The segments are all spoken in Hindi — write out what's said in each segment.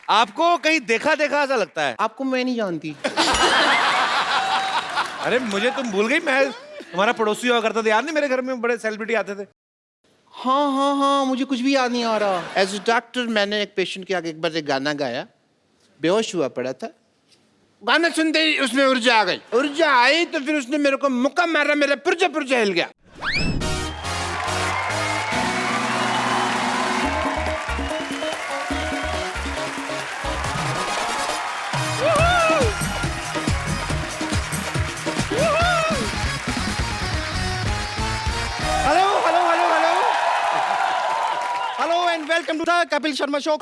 आपको कहीं देखा देखा ऐसा लगता है। आपको मैं नहीं जानती। अरे मुझे तुम भूल गई, मैं तुम्हारा पड़ोसी हुआ करता था, याद नहीं मेरे घर में बड़े सेलिब्रिटी आते थे। हाँ हाँ हाँ, मुझे कुछ भी याद नहीं आ रहा। एज ए डॉक्टर मैंने एक पेशेंट के आगे एक बार एक गाना गाया, बेहोश हुआ पड़ा था। गाना सुनते ही उसमें ऊर्जा आ गई, ऊर्जा आई तो फिर उसने मेरे को मुक्का मारा, मेरा पुर्जा पुर्जा हिल गया। Hello hello hello hello hello and welcome to the Kapil Sharma show.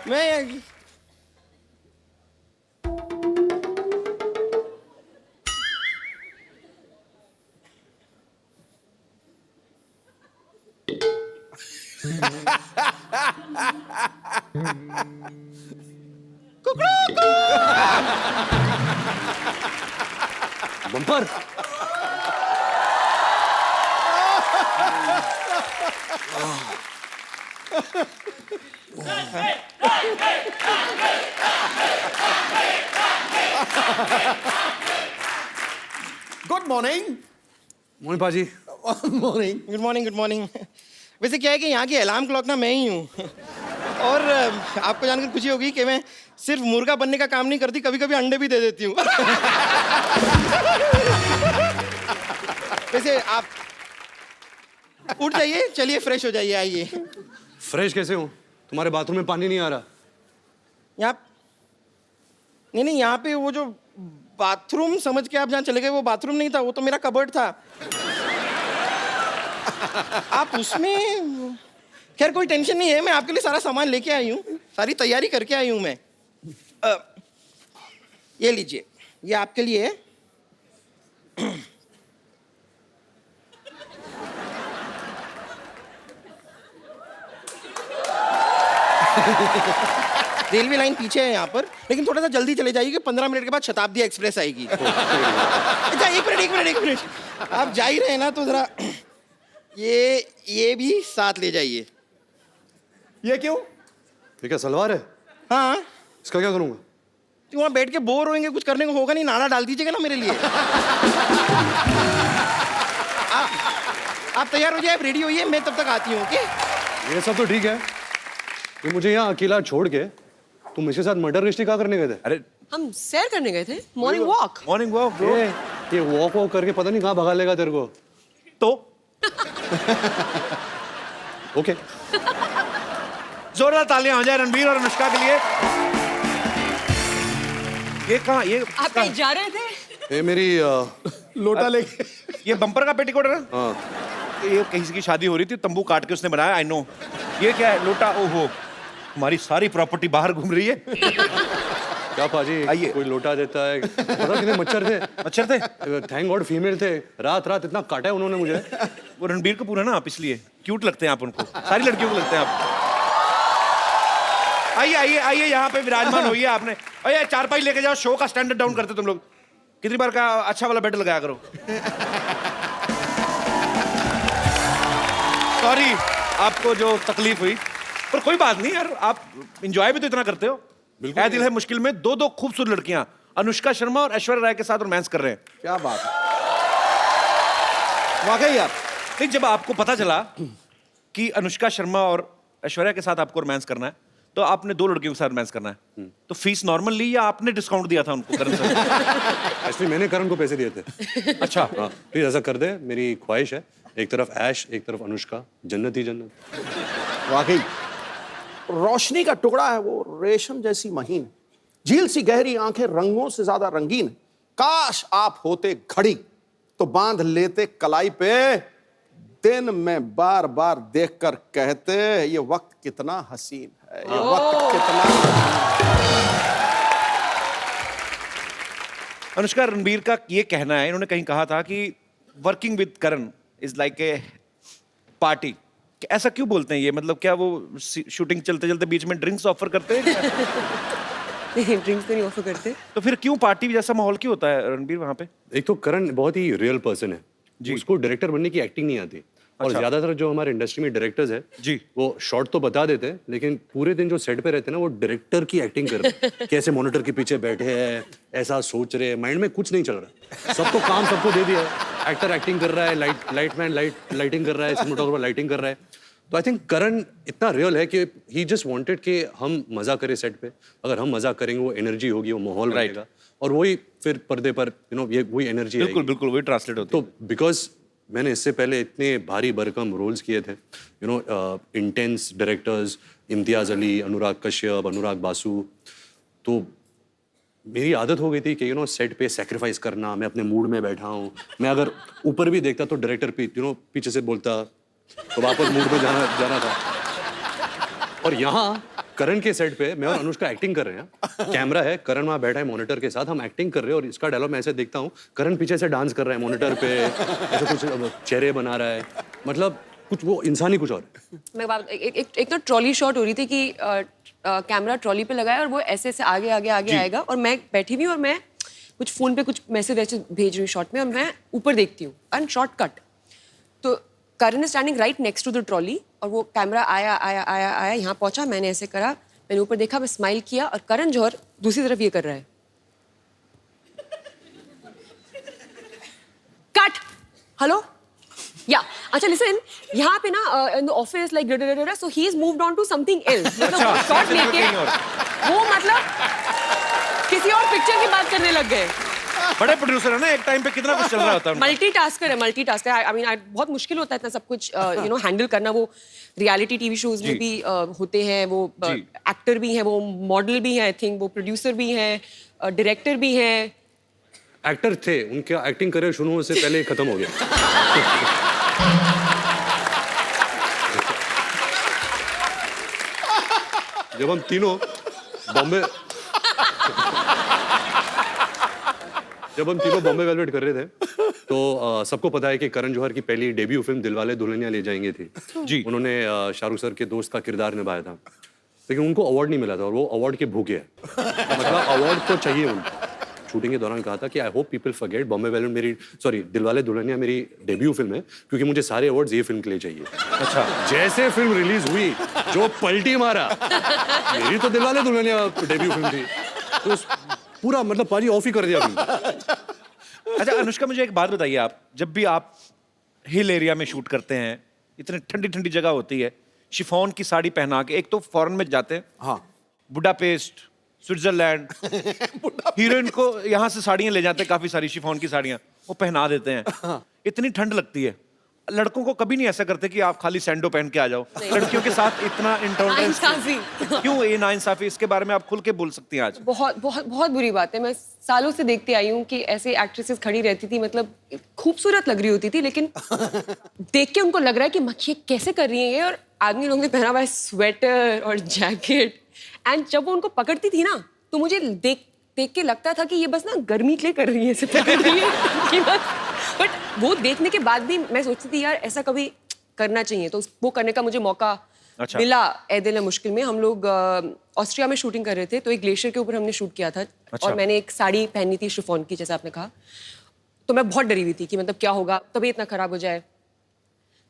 मैं bumper. Good morning. Mohan Paaji. Morning good morning good morning. वैसे क्या है कि यहाँ की अलार्म क्लॉक ना मैं ही हूँ और आपको जानकर खुशी होगी कि मैं सिर्फ मुर्गा बनने का काम नहीं करती, कभी कभी अंडे भी दे देती हूँ। वैसे आप उठ जाइए, चलिए फ्रेश हो जाइए, आइए। फ्रेश कैसे हूँ? तुम्हारे बाथरूम में पानी नहीं आ रहा। यहाँ नहीं, यहाँ पे वो जो बाथरूम समझ के आप जहाँ चले गए, वो बाथरूम नहीं था, वो तो मेरा कबर्ड था। आप उसमें, खैर कोई टेंशन नहीं है, मैं आपके लिए सारा सामान लेके आई हूँ, सारी तैयारी करके आई हूँ मैं। ये लीजिए, ये आपके लिए है। रेलवे लाइन पीछे है यहाँ पर, लेकिन थोड़ा सा जल्दी चले जाइए, 15 मिनट के बाद शताब्दी एक्सप्रेस आएगी। अच्छा एक मिनट, आप जा ही रहे हैं ना, तो जरा ये भी साथ ले जाइए। ये क्यों? ये क्या सलवार है? हाँ, इसका क्या करूँगा? तो वहाँ बैठ के बोर होंगे, कुछ करने को होगा नहीं, नाड़ा डाल दीजिएगा ना मेरे लिए। आप तैयार हो जाए, आप रेडी होइए, मैं तब तक आती हूँ। ओके? ये सब तो ठीक है, तो मुझे यहाँ अकेला छोड़ के तुम इसके साथ मर्डर मिस्ट्री क्या करने गए थे? अरे हम सैर करने गए थे, morning walk. Morning walk bro. ये वॉक वॉक करके पता नहीं कहाँ भगा लेगा तेरे को। तो ओके। जोरदार तालियां हो जाए रणबीर और अनुष्का के लिए। ये कहाँ, ये आप कहीं जा रहे थे? ये मेरी लोटा लेके। ये बम्पर का पेटीकोट है ना? हाँ। ये कहीं की शादी हो रही थी, तंबू काट के उसने बनाया। I know. ये क्या है? लोटा। ओहो, हमारी सारी प्रॉपर्टी बाहर घूम रही है। क्या पाजी, आइए। कोई लोटा देता है? पता कितने मच्छर थे? मच्छर थे? थैंक गॉड फीमेल थे। रात रात इतना काटा है उन्होंने मुझे। वो रणबीर कपूर है ना आप, इसलिए क्यूट लगते हैं आप उनको, सारी लड़कियों को लगते हैं आप। आइए आइए आइए, यहाँ पे विराजमान होइए आपने। अरे चारपाई लेके जाओ, शो का स्टैंडर्ड डाउन करते तुम लोग। कितनी बार का अच्छा वाला बेड लगाया करो। सॉरी आपको जो तकलीफ हुई, पर कोई बात नहीं यार, आप एंजॉय भी तो इतना करते हो। ऐ दिल है मुश्किल में दो खूबसूरत लड़कियां अनुष्का शर्मा और ऐश्वर्या राय के साथ रोमांस कर रहे हैं। क्या बात है, वाकई यार। नहीं, जब आपको पता चला कि अनुष्का शर्मा और ऐश्वर्या के साथ आपको रोमांस करना है, तो आपने दो लड़कियों के साथ रोमांस करना है, तो फीस नॉर्मल ली या आपने डिस्काउंट दिया था उनको? करण सर एक्चुअली मैंने करण को पैसे दिए थे। अच्छा। हाँ, प्लीज ऐसा कर दे, मेरी ख्वाहिश है। एक तरफ ऐश, एक तरफ अनुष्का, जन्नत ही जन्नत। वाकई रोशनी का टुकड़ा है वो, रेशम जैसी महीन, झील सी गहरी आंखें, रंगों से ज्यादा रंगीन। काश आप होते घड़ी तो बांध लेते कलाई पे, दिन में बार बार देखकर कहते ये वक्त कितना हसीन है, ये वक्त कितना। अनुष्का, रणबीर का ये कहना है, इन्होंने कहीं कहा था कि working with Karan is like a party. ऐसा क्यों बोलते हैं ये? मतलब क्या वो शूटिंग चलते चलते बीच में ड्रिंक्स ऑफर करते हैं? नहीं, ड्रिंक्स तो नहीं ऑफर करते। तो फिर क्यों पार्टी जैसा माहौल क्यों होता है रणबीर वहां पे? एक तो करण बहुत ही रियल पर्सन है जी, उसको डायरेक्टर बनने की एक्टिंग नहीं आती, और अच्छा। ज्यादातर जो हमारे इंडस्ट्री में डायरेक्टर्स है जी। वो शॉर्ट तो बता देते हैं, लेकिन पूरे दिन जो सेट पे रहते हैं ना, वो डायरेक्टर की एक्टिंग कर रहे हैं। कैसे मॉनिटर के पीछे बैठे हैं, ऐसा सोच रहे हैं, माइंड में कुछ नहीं चल रहा। सबको काम सबको दे दिया है। एक्टर एक्टिंग कर रहा है, लाइटमैन लाइटिंग कर रहा है, सिनेमेटोग्राफर लाइटिंग कर रहा है। तो आई थिंक करण इतना रियल है कि ही जस्ट वांटेड कि हम मजा करें सेट पे। अगर हम मजा करेंगे, वो एनर्जी होगी, वो माहौल रहेगा, और वही फिर पर्दे पर ये वही एनर्जी बिल्कुल बिल्कुल वही ट्रांसलेट होती है। तो बिकॉज मैंने इससे पहले इतने भारी भरकम रोल्स किए थे, इंटेंस डायरेक्टर्स, इम्तियाज अली, अनुराग कश्यप, अनुराग बासु, तो मेरी आदत हो गई थी कि सेट पे सेक्रीफाइस करना। मैं अपने मूड में बैठा हूँ, मैं अगर ऊपर भी देखता तो डायरेक्टर पीछे से बोलता, तो वापस मूड में जाना था। और यहाँ करण के सेट पे मैं और अनुष्का एक्टिंग कर रहे हैं, कैमरा है, करण वहाँ बैठा है मॉनिटर के साथ, हम एक्टिंग कर रहे हैं, और इसका डायलॉग मैं ऐसे देखता हूँ, करण पीछे से डांस कर रहा है मॉनिटर पे, ऐसे कुछ चेहरे बना रहा है, मतलब कुछ वो इंसान ही कुछ और है। मैं बात एक तो ट्रॉली शॉट हो रही थी कि कैमरा ट्रॉली पे लगाया और वो ऐसे ऐसे आगे आगे आगे आएगा, और मैं बैठी हुई और मैं कुछ फोन पे कुछ मैसेज वैसे भेज रही हूँ शॉट में, और मैं ऊपर देखती हूँ एंड शॉर्ट कट, तो Karan is standing right next to the trolley, और वो कैमरा आया आया आया आया यहाँ पहुंचा, मैंने ऐसे करा, मैंने ऊपर देखा, मैं स्माइल किया, और करण जौहर दूसरी तरफ ये कर रहा है, कट, हेलो, या अच्छा लिसन, यहाँ पे ना in the office like so he is moved on to something else, मतलब शॉट लेके वो मतलब किसी और पिक्चर की बात करने लग गए। बड़े प्रोड्यूसर है ना, एक टाइम पे कितना कुछ चल रहा होता है उनका। मल्टीटास्कर है, आई मीन बहुत मुश्किल होता है इतना सब कुछ हैंडल करना। वो रियलिटी टीवी शोज में भी होते हैं, वो एक्टर भी हैं, वो मॉडल भी हैं, आई थिंक वो प्रोड्यूसर भी हैं, डायरेक्टर भी हैं। एक्टर थे, उनका एक्टिंग करियर शुरू होने से पहले ही खत्म हो गया। जब हम तीनों बॉम्बे वेलवेट कर रहे थे, तो सबको पता है कि करण जौहर की पहली डेब्यू फिल्म दिलवाले दुल्हनिया ले जाएंगे थी। जी। उन्होंने शाहरुख सर के दोस्त का किरदार निभाया था, लेकिन उनको अवार्ड नहीं मिला था, और वो अवार्ड के भूखे हैं। मतलब अवार्ड तो चाहिए उनको। शूटिंग के दौरान कहा था कि I hope people forget Bombay velvet Dilwale Dulhania मेरी डेब्यू फिल्म है, क्योंकि मुझे सारे अवार्ड्स ये फिल्म के लिए चाहिए। अच्छा। जैसे फिल्म रिलीज हुई, जो पलटी मारा, मेरी तो दिलवाले दुल्हनिया डेब्यू फिल्म थी, तो पूरा मतलब पाजी ऑफ ही कर दिया फिल्म। अच्छा अनुष्का, मुझे एक बात बताइए, आप जब भी आप हिल एरिया में शूट करते हैं, इतनी ठंडी ठंडी जगह होती है, शिफॉन की साड़ी पहना के, एक तो फॉरेन में जाते हैं, हाँ, बुडापेस्ट, स्विट्जरलैंड, हीरोइन को यहाँ से साड़ियाँ ले जाते हैं, काफी सारी शिफॉन की साड़ियाँ, वो पहना देते हैं। इतनी ठंड लगती है, लड़कों को कभी नहीं ऐसा करते कि आप खाली सैंडो पहन के आ जाओ। लड़कियों के साथ इतना इंटॉलरेंस नाइंसाफी। क्यों? ये नाइंसाफी, इसके बारे में आप खुल के बोल सकती हैं आज। बहुत बहुत बहुत बुरी बात है। मैं सालों से देखती आई हूँ कि ऐसे एक्ट्रेसेस खड़ी रहती थी, मतलब खूबसूरत लग रही होती थी, लेकिन देख के उनको लग रहा है कि मक्खी कैसे कर रही है ये, और आदमी लोगों ने पहना हुआ है स्वेटर और जैकेट, एंड जब वो उनको पकड़ती थी ना, तो मुझे देख के लगता था कि ये बस ना गर्मी के लिए कर रही है, ऐसे पकड़ रही है कि बस। बट वो देखने के बाद भी मैं सोचती थी यार ऐसा कभी करना चाहिए, तो वो करने का मुझे मौका अच्छा। मिला। ए दिल है मुश्किल में हम लोग ऑस्ट्रिया में शूटिंग कर रहे थे, तो एक ग्लेशियर के ऊपर हमने शूट किया था। अच्छा। और मैंने एक साड़ी पहनी थी शिफॉन की, जैसे आपने कहा, तो मैं बहुत डरी हुई थी कि मतलब क्या होगा, तबीयत ना खराब हो जाए।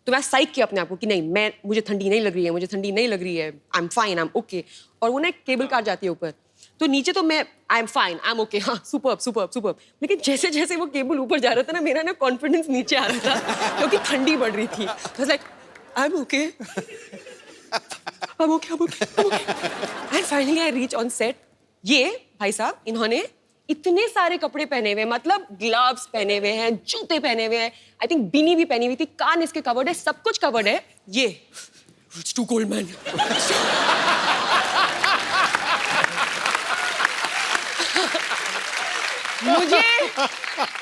तो मैं साइक किया अपने आप को कि नहीं, मुझे ठंडी नहीं लग रही है, मुझे ठंडी नहीं लग रही है, I am fine, I am okay. और वो ना एक केबल कार जाती है ऊपर, तो नीचे तो मैं I am fine, I am okay, हाँ सुपर्ब सुपर्ब सुपर्ब, लेकिन जैसे जैसे वो केबल ऊपर जा रहा था ना, मेरा ना कॉन्फिडेंस नीचे आ रहा था क्योंकि ठंडी बढ़ रही थी। Like I am okay, and finally I reach on set. ये भाई साहब इन्होंने इतने सारे कपड़े पहने हुए, मतलब ग्लव्स पहने हुए हैं, जूते पहने हुए हैं, आई थिंक बीनी भी पहनी हुई थी, कान इसके कवर्ड है, सब कुछ कवर्ड है। ये इट्स टू कोल्ड मैन। मुझे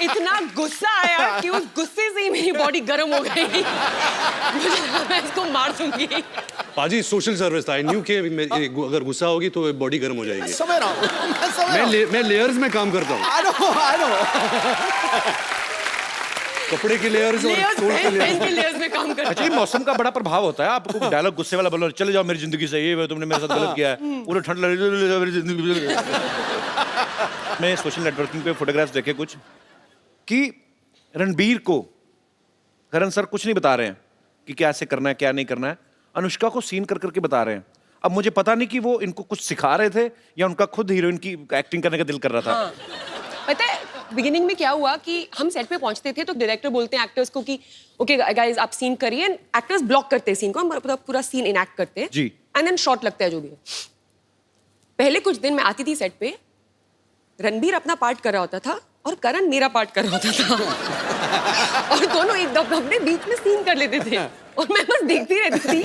इतना गुस्सा आया कि उस गुस्से से ही मेरी बॉडी गर्म हो गई। मुझे लगा मैं इसको मार दूंगी। पाजी सोशल सर्विस था, आई न्यू कि अगर गुस्सा होगी तो बॉडी गर्म हो जाएगी। समझ रहा हूँ, मैं लेयर्स में काम करता हूँ। I know. कपड़े की लेयर्स और सोल की पेन के लेयर्स में काम करता अच्छा, ये मौसम का बड़ा प्रभाव होता है। आपको डायलॉग गुस्से वाला बोलो, चले जाओ मेरी जिंदगी से, ये तुमने मेरे साथ गलत किया है, पूरा ठंड लग रही है मेरी जिंदगी। मैं सोशल नेटवर्किंग पे फोटोग्राफ्स देखे कुछ कि रणबीर को करण सर कुछ नहीं बता रहे हैं, कि क्या ऐसे करना है क्या नहीं करना है, अनुष्का को सीन कर करके बता रहे हैं। अब मुझे पता नहीं कि वो इनको कुछ सिखा रहे थे या उनका खुद हीरोइन की एक्टिंग करने का दिल कर रहा था। हाँ। पता है बिगिनिंग में क्या हुआ कि हम सेट पे पहुंचते थे तो डायरेक्टर बोलते हैं एक्टर्स को कि ओके गाइस आप सीन करिए, एक्टर्स ब्लॉक करते हैं सीन को, हम पूरा सीन इनएक्ट करते हैं जी। एंड देन शॉट लगता है जो भी है। पहले कुछ दिन मैं आती थी सेट पे, रणबीर अपना पार्ट कर रहा होता था और करण मेरा पार्ट कर रहा होता था और दोनों एक दफे अपने बीच में सीन कर लेते थे और मैं बस देखती रहती थी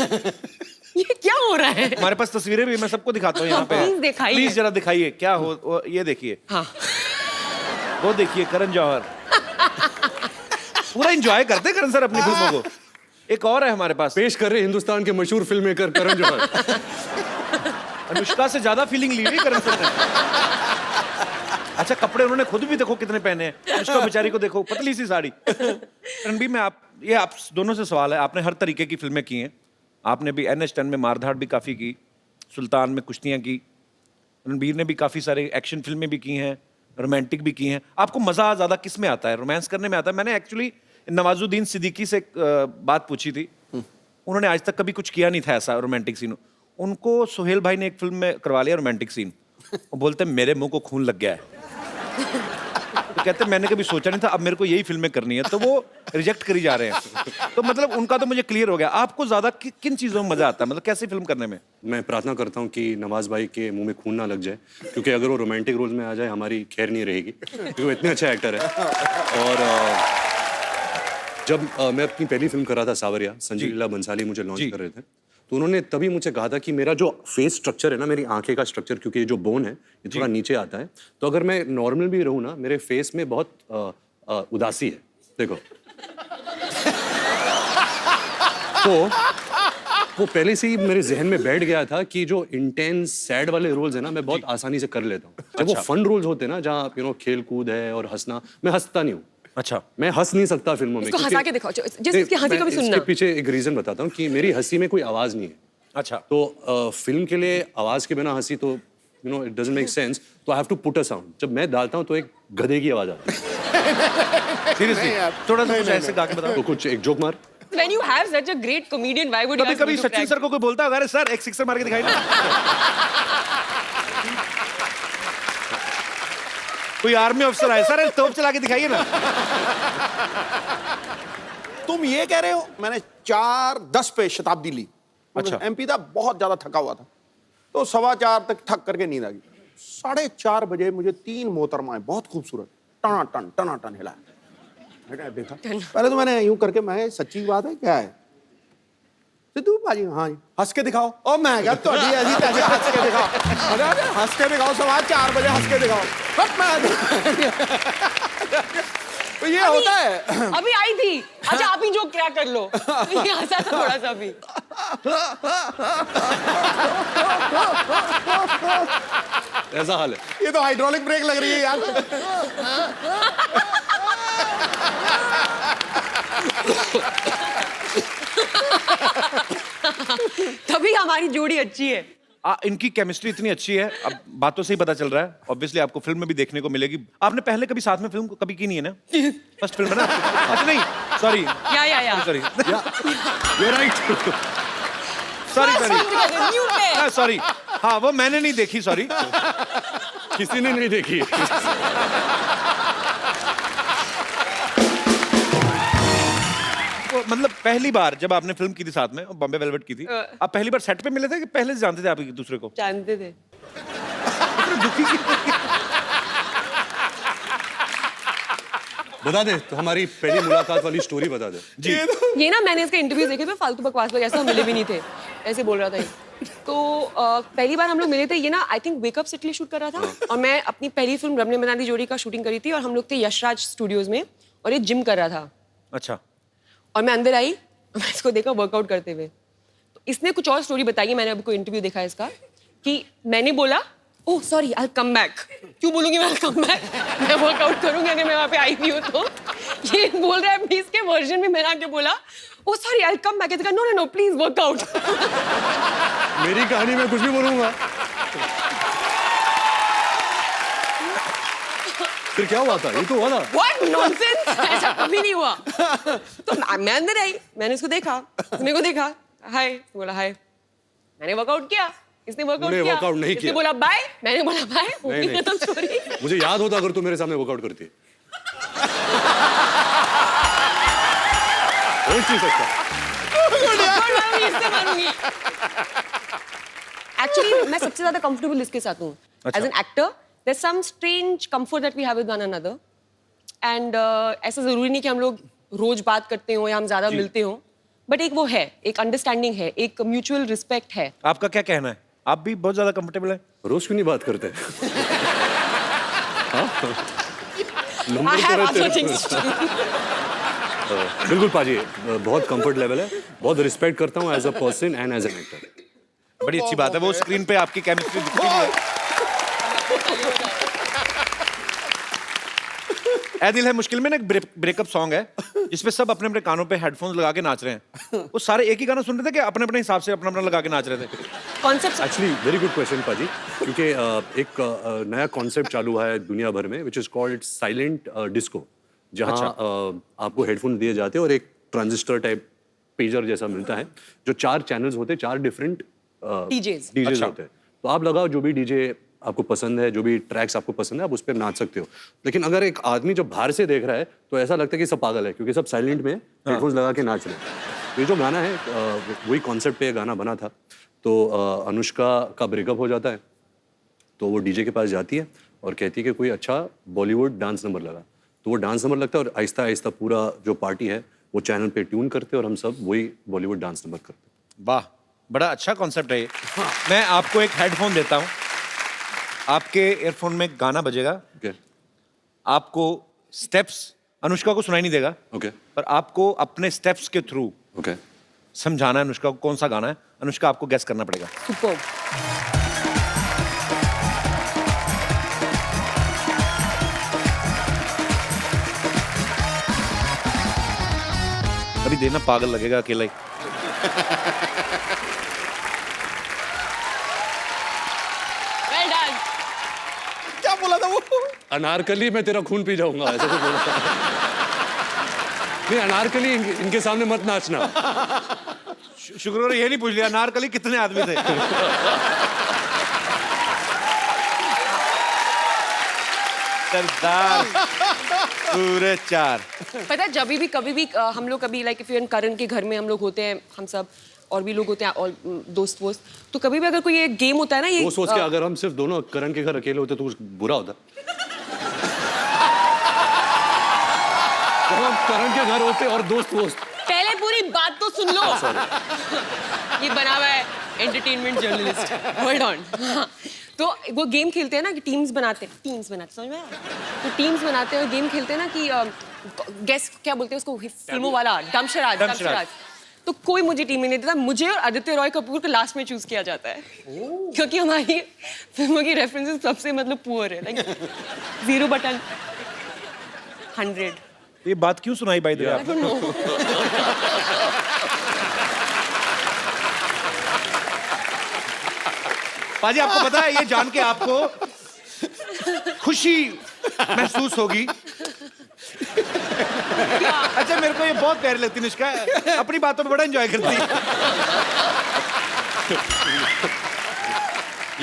ये क्या हो रहा है। हमारे पास तस्वीरें भी, मैं सबको दिखाता हूँ यहाँ पे। Please दिखाइए। प्लीज जरा दिखाइए क्या हो, ये देखिए। हाँ वो देखिए करण जौहर पूरा एंजॉय करते हैं करण सर अपनी फिल्मों को। एक और है हमारे पास, पेश कर रहे हिंदुस्तान के मशहूर फिल्म मेकर करण जौहर। अनुष्का से ज्यादा फीलिंग ली हुई करण सर ने। अच्छा कपड़े उन्होंने खुद भी देखो कितने पहने हैं, अनुष्का बेचारी को देखो पतली सी साड़ी। रणबीर में आप दोनों से सवाल है, आपने हर तरीके की फिल्में की हैं, आपने भी NH10 में मारधाड़ भी काफी की, सुल्तान में कुश्तियां की, रणबीर ने भी काफी सारे एक्शन फिल्में भी की हैं, रोमांटिक भी की हैं। आपको मजा ज्यादा किस में आता है, रोमांस करने में आता है? मैंने एक्चुअली नवाजुद्दीन सिद्दीकी से एक बात पूछी थी, उन्होंने आज तक कभी कुछ किया नहीं था ऐसा रोमांटिक सीन। उनको सुहेल भाई ने एक फिल्म में करवा लिया रोमांटिक सीन, वो बोलते मेरे मुंह को खून लग गया है। तो कहते मैंने कभी सोचा नहीं था, अब मेरे को यही फिल्में करनी है, तो वो रिजेक्ट करी जा रहे हैं। तो मतलब उनका तो मुझे क्लियर हो गया। आपको ज्यादा किन चीजों में मजा आता है, मतलब कैसी फिल्म करने में? मैं प्रार्थना करता हूँ कि नवाज भाई के मुंह में खून ना लग जाए, क्योंकि अगर वो रोमांटिक रोल में आ जाए हमारी खैर नहीं रहेगी, क्योंकि वो इतने अच्छे एक्टर है। और जब मैं अपनी पहली फिल्म कर रहा था सावरिया, संजय लीला बंसाली मुझे लॉन्च कर रहे थे, तो उन्होंने तभी मुझे कहा था कि मेरा जो फेस स्ट्रक्चर है ना, मेरी आंखें का स्ट्रक्चर, क्योंकि ये जो बोन है ये थोड़ा नीचे आता है, तो अगर मैं नॉर्मल भी रहूँ ना, मेरे फेस में बहुत उदासी है, देखो। तो वो पहले से ही मेरे जहन में बैठ गया था कि जो इंटेंस सैड वाले रोल्स है ना, मैं बहुत आसानी से कर लेता हूँ। जब वो फन रोल्स होते हैं ना, जहाँ खेल कूद है और हंसना, मैं हंसता नहीं हूँ। अच्छा, मैं हंस नहीं सकता फिल्मों में। इसको हंसा के दिखाओ, जिसकी हंसी कभी सुनना। इसके पीछे एक रीजन बताता हूँ कि मेरी हंसी में कोई आवाज नहीं है। अच्छा, तो फिल्म के लिए आवाज के बिना हंसी तो इट डजंट मेक सेंस, तो I have to put a sound. जब मैं डालता हूँ तो एक गधे की आवाज आती है। सीरियसली थोड़ा सा कुछ ऐसे गा के बताओ। तो कुछ एक जोक मार। When you have such a great comedian, why would you कभी ask me कभी to सचिन crack? सर को कोई बोलता है अरे सर एक सिक्सर मार के दिखाई ना। कोई आर्मी ऑफिसर आए, सर तोप चला के दिखाइए ना। तुम ये कह रहे हो मैंने 4:10 पे शताब्दी ली। अच्छा। MP था, बहुत ज्यादा थका हुआ था, तो 4:15 तक थक करके नींद आ गई। 4:30 बजे मुझे 3 मोहतरमाएं बहुत खूबसूरत टनाटन हिलाया। मैंने देखा, पहले तो मैंने यूं करके, मैं सच्ची बात है क्या है सिद्धू भाजी, हाँ जी हंस के दिखाओ। और मैं क्या तो ऐसी तैसी हंस के दिखाओ, हंस के दिखाओ, 4:15 बजे हंस के दिखाओ। तो ये होता है। अभी आई थी, अच्छा आप ही जो क्रैक कर लो। ये हंसा था थोड़ा सा अभी। ऐसा हाल है। ये तो हाइड्रोलिक ब्रेक लग रही है यार। तभी हमारी जोड़ी अच्छी है। इनकी केमिस्ट्री इतनी अच्छी है, अब बातों से ही पता चल रहा है। ऑब्वियसली आपको फिल्म में भी देखने को मिलेगी। आपने पहले कभी साथ में फिल्म कभी की नहीं है ना? फर्स्ट फिल्म है ना? अच्छा नहीं, सॉरी या sorry You're right. Sorry sorry, हाँ वो मैंने नहीं देखी, सॉरी। किसी ने नहीं देखी। मतलब पहली बार जब आपने फिल्म की थी साथ में, बॉम्बे वेलवेट की थी, आप पहली बार सेट पे मिले थे कि पहले से जानते थे आप एक दूसरे को? जानते थे। दुखी बता दे, तो हमारी पहली मुलाकात वाली स्टोरी बता दे। जी। ये ना मैंने इसके इंटरव्यू देखे थे, फालतू बकवास लोग ऐसा मिले भी नहीं थे, ऐसे बोल रहा था ये। तो पहली बार हम लोग मिले थे, ये ना I think wake up city shoot कर रहा था, और मैं अपनी पहली फिल्म रब ने बना दी जोड़ी का शूटिंग करी थी, और हम लोग थे यशराज स्टूडियोज में, और ये जिम कर रहा था। अच्छा। और मैं अंदर आई, मैं इसको देखा वर्कआउट करते हुए, तो इसने कुछ और स्टोरी बताई है, मैंने अभी कोई इंटरव्यू देखा है इसका, कि मैंने बोला oh sorry I come back. क्यों बोलूंगी मैं कम बैक, मैं वर्कआउट करूंगी अगर मैं वहां पे आई हुई हूँ तो। ये बोल रहा है अपनी इसके वर्जन में, मैंने आके बोला oh sorry I come back. No no no please work out. मेरी कहानी में कुछ भी बोलूंगा। फिर क्या हुआ था? ये तो हुआ था। What nonsense! ऐसा कभी नहीं हुआ। तो मैं अंदर आई, मैंने इसको देखा, मेरे को देखा, हाय, बोला हाय। मैंने वर्कआउट किया, इसने वर्कआउट तूने किया। workout नहीं इसने किया। बोला बाय, मैंने बोला बाय, हो नहीं, गई नहीं। खत्म स्टोरी। मुझे याद होता अगर तू मेरे सामने वर्कआउट करती। हो नहीं सकता। इससे मारूंगी। Actually, मैं सबसे ज्यादा कंफर्टेबल इसके साथ हूँ। अच्छा। As an actor, there's some strange comfort that we have with one another. And ऐसा जरूरी नहीं कि हम लोग रोज बात करते हो या हम ज्यादा मिलते हो, बट एक वो है, एक अंडरस्टैंडिंग है, एक म्यूचुअल रिस्पेक्ट है। आपका क्या कहना है? आप भी बहुत ज्यादा कंफर्टेबल हैं? रोज क्यों नहीं बात करते? I have other things to do. बिल्कुल पाजी, बहुत कंफर्ट लेवल है, बहुत रिस्पेक्ट करता हूँ as a person and as an actor. बड़ी अच्छी बात है, वो स्क्रीन पे आपकी केमिस्ट्री दिखती है। ऐ दिल है मुश्किल में ना एक ब्रेकअप सॉन्ग है जिसपे सब अपने अपने कानों पे हेडफोन्स लगा के नाच रहे हैं। वो सारे एक ही गाना सुन रहे थे कि अपने अपने हिसाब से अपना अपना लगा के नाच रहे थे? Concepts actually very good question पाजी, क्योंकि एक नया कॉन्सेप्ट चालू हुआ है दुनिया भर में which is called silent disco, जहाँ आपको हेडफोन दिए जाते हैं और एक ट्रांजिस्टर टाइप पेजर जैसा मिलता है जो 4 चैनल्स होते हैं, 4 डिफरेंट DJs. डीजेस होते हैं। तो आप लगाओ जो भी डीजे आपको पसंद है, जो भी ट्रैक्स आपको पसंद है, आप उस पर नाच सकते हो। लेकिन अगर एक आदमी जब बाहर से देख रहा है तो ऐसा लगता है कि सब पागल है, क्योंकि सब साइलेंट में हेडफोन्स लगा के नाच रहे हैं। तो ये जो गाना है वही कॉन्सेप्ट पे ये गाना बना था। तो अनुष्का का ब्रेकअप हो जाता है, तो वो डीजे के पास जाती है और कहती है कि कोई अच्छा बॉलीवुड डांस नंबर लगा। तो वो डांस नंबर लगता है और आहिस्ता आहिस्ता पूरा जो पार्टी है वो चैनल पे ट्यून करते हैं और हम सब वही बॉलीवुड डांस नंबर करते हैं। वाह, बड़ा अच्छा कॉन्सेप्ट है ये। मैं आपको एक हेडफोन देता हूँ, आपके ईयरफोन में गाना बजेगा, ओके आपको स्टेप्स अनुष्का को सुनाई नहीं देगा, ओके पर आपको अपने स्टेप्स के थ्रू ओके समझाना है अनुष्का को कौन सा गाना है। अनुष्का आपको गेस करना पड़ेगा। Superb. अभी देना पागल लगेगा अकेला ही। Well done. क्या बोला था वो? अनारकली मैं तेरा खून पी जाऊंगा, ऐसा कुछ बोला था। नहीं, अनारकली इनके सामने मत नाचना। शुक्र है ये नहीं पूछ लिया अनारकली कितने आदमी थे। सरदार पूरे 4। पता है जब भी कभी भी हम लोग कभी लाइक इफ करण के घर में हम लोग होते हैं, हम सब और भी लोग होते हैं और दोस्त वोस्त, तो कभी भी अगर कोई ये गेम होता है ना, ये वो सोच के अगर हम सिर्फ दोनों करण के घर अकेले होते तो कुछ बुरा होता। जब हम करण के घर होते और दोस्त वोस्त। पहले पूरी बात तो सुन लो। ये बना हुआ है एंटरटेनमेंट जर्नलिस्ट, होल्ड ऑन। तो वो गेम खेलते हैं ना कि टीम्स बनाते हैं, समझ में आया? तो टीम्स बनाते हैं और गेम खेलते हैं ना कि गेस क्या बोलते हैं उसको, फिल्मों वाला डमशराज। तो कोई मुझे टीम में नहीं देता, मुझे और आदित्य रॉय कपूर को लास्ट में चूज किया जाता है, क्योंकि हमारी फिल्मों की रेफरेंसेस सबसे मतलब पुअर है, लाइक 0 बटन 100। ये बात क्यों सुनाई by the way? I don't know. पाजी आपको पता है ये जान के आपको खुशी महसूस होगी। अच्छा मेरे को ये बहुत प्यारी लगती है निष्का, अपनी बातों में बड़ा एंजॉय करती है।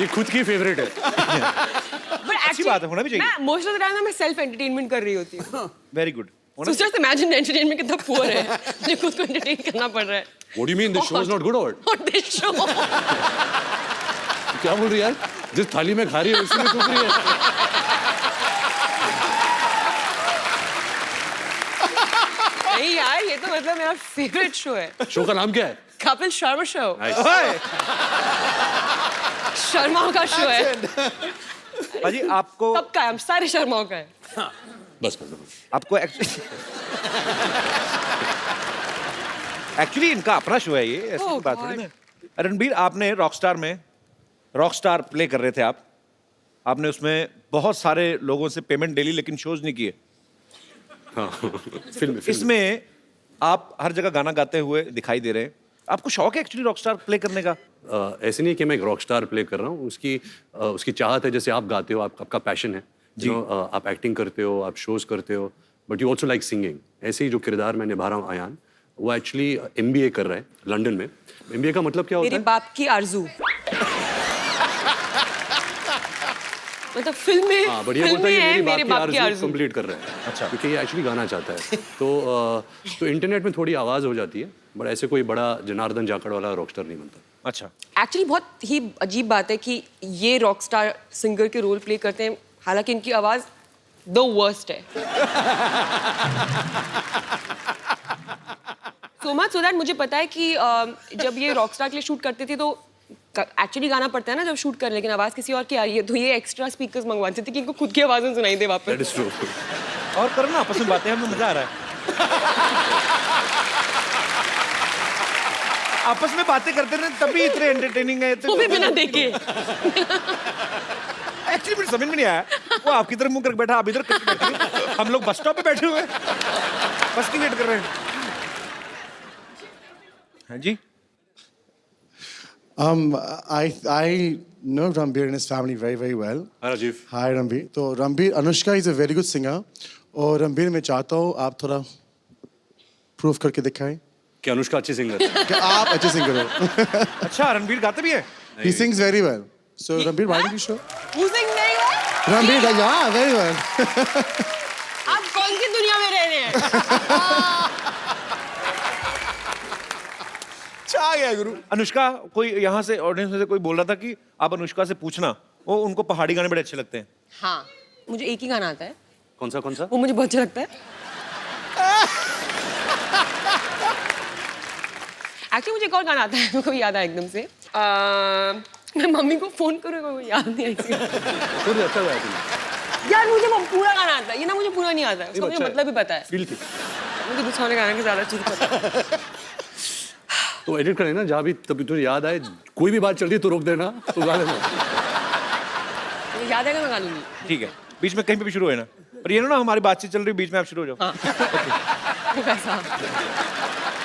ये खुद की फेवरेट है। But actually, बात है, होना भी चाहिए। मैं मोस्ट ऑफ द टाइम ना मैं सेल्फ एंटरटेनमेंट कर रही होती हूँ। Very good. So just imagine entertainment कितना पुअर है, मुझे खुद को एंटरटेन करना पड़ रहा है। What do you mean this show is not good or what? Not this show. क्या बोल रही है यार? जिस थाली में खा रही है उसी में थूक रही है। नहीं यार, ये तो मतलब मेरा फेवरेट शो है। शो का नाम क्या है? कपिल शर्मा शो। ओए, शर्माओं का शो है। पाजी आपको सबका है, हम सारे शर्माओं का है। बस आपको एक्चुअली इनका अपना शो है ये, ऐसी Oh कोई बात God. थोड़ी ना। रणबीर, आपने रॉकस्टार में रॉकस्टार प्ले कर रहे थे आपने उसमें बहुत सारे लोगों से पेमेंट ले ली लेकिन शोज नहीं किए। हाँ, फिल्म इसमें आप हर जगह गाना गाते हुए दिखाई दे रहे हैं। आपको शौक है एक्चुअली रॉकस्टार प्ले करने का? ऐसे नहीं कि मैं एक रॉक स्टार प्ले कर रहा हूँ, उसकी चाहत है, जैसे आप गाते हो, आपका पैशन है आप एक्टिंग करते हो, आप शोज करते हो, but you also like singing. ऐसे ही जो किरदार मैं निभा रहा हूँ आयान, वो एक्चुअली MBA कर रहा है लंदन में। MBA का मतलब क्या होता मेरे है? बाप की आरजू। मतलब फिल्म में हाँ, बढ़िया बोलता है कि है मेरी बाप की आरज़ू आरजू। कंप्लीट कर रहा है। अच्छा, क्योंकि ये एक्चुअली गाना चाहता है। तो इंटरनेट में थोड़ी आवाज़ हो जाती है, बट ऐसे कोई बड़ा जनार्दन जाखड़ वाला रॉकस्टार नहीं बनता। अच्छा, एक्चुअली बहुत ही अजीब बात है कि ये रॉकस्टार सिंगर के रोल प्ले करते हैं, हालांकि इनकी आवाज द वर्स्ट है। सो मच सो दैट मुझे पता है कि जब ये रॉकस्टार के लिए शूट करते थे तो एक्चुअली गाना पड़ता है ना जब शूट कर, लेकिन आवाज किसी और की आ रही है तो ये एक्स्ट्रा स्पीकर्स मंगवाते थे कि इनको खुद की आवाजें सुनाई दे वापस। That is true. और करो ना आपस में बातें, हमें मजा आ रहा है। आपस में बातें करते रहे तभी इतने एंटरटेनिंग है। वो भी बिना देखे। एक्चुअली मुझे समझ में नहीं आया, वो आपकी तरफ मुंह करके बैठा, आप इधर करके बैठे हो। हम लोग बस स्टॉप पे बैठे हुए हैं, बस की वेट कर रहे हैं। हाँ जी, I know Ranbir and his family very, very well. हाँ राजीव। Hi Ranbir. तो Ranbir, Anushka is a very good singer. और Ranbir मैं चाहता हूँ आप थोड़ा प्रूफ करके दिखाएं कि अनुष्का अच्छी सिंगर है। कि आप अच्छे सिंगर हो। अच्छा रणबीर गाते भी है? He sings very well. So Ranbir, why don't you show? Who sings very well? Ranbir, yeah, very well. आप कौन सी दुनिया में रह रहे हैं? आ गया गुरु। अनुष्का, कोई यहाँ से ऑडियंस में से कोई बोल रहा था कि आप अनुष्का से पूछना, वो उनको पहाड़ी गाने बड़े अच्छे लगते हैं। हाँ, मुझे एक ही गाना आता है, कौन सा? वो मुझे बहुत अच्छा लगता है। एक्चुअली मुझे एक और गाना आता है, मेरे को याद आया एकदम से। मैं मम्मी को फोन करूँगा, वो याद नहीं आएगा। थोड़ी अच्छा गाया तुमने। यार मुझे वो पूरा गाना आता है, ये ना मुझे पूरा नहीं आता है, उसका मुझे मतलब भी पता है। फील थी। मुझे दूसरे वाले गाने का ज्यादा अच्छे से पता है। तो एडिट करें ना, जहाँ भी तभी तुझे याद आए, कोई भी बात चल रही है तो रोक देना, तो गा लेना। मुझे याद आएगा मैं गा लूंगी। ठीक है, बीच में कहीं पे भी शुरू है ना, पर ये ना हमारी बातचीत चल रही है, बीच में आप शुरू हो जाओ। वैसा।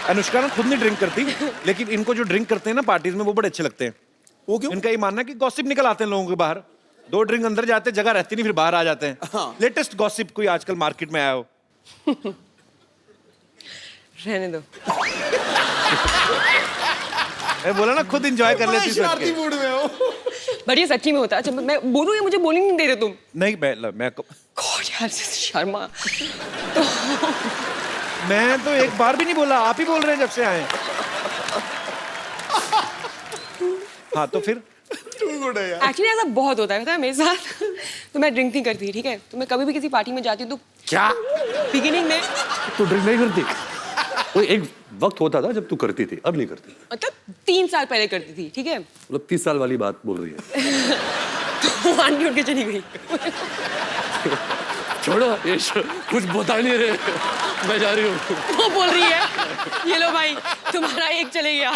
अनुष्का ना खुद नहीं ड्रिंक करती, लेकिन इनको जो ड्रिंक करते हैं ना पार्टीज में वो बड़े अच्छे लगते हैं। वो क्यों? इनका ये मानना है कि गॉसिप निकल आते हैं लोगों के बाहर, 2 ड्रिंक अंदर जाते हैं, जगह रहती नहीं, फिर बाहर आ जाते हैं। लेटेस्ट गॉसिप कोई आजकल मार्केट में आया हो? रहने दो। मैं बोला ना खुद एंजॉय कर लेती शरारती है। मूड में हो। बट ये सच्ची में होता है। अच्छा मैं बोलूँ, ये मुझे बोलने नहीं दे रहे तुम। नहीं मैं गॉड यार, शर्मा। मैं तो एक बार भी नहीं बोला, आप ही बोल रहे हैं जब से आए। हाँ तो फिर एक्चुअली ऐसा बहुत होता है, पता है मेरे साथ। तो मैं ड्रिंक नहीं करती, ठीक है, तो मैं कभी भी किसी पार्टी में जाती हूँ तो क्या बिगिनिंग में तो ड्रिंक नहीं करती? वो एक वक्त होता था जब तू करती थी, अब नहीं करती। मतलब 3 साल पहले करती थी, ठीक है। मतलब 30 साल वाली बात बोल रही है। तो आंटी उठ के चली गई। छोड़ो ये कुछ बता नहीं रहे, मैं जा रही हूँ। वो बोल रही है, ये लो भाई तुम्हारा एक चले गया।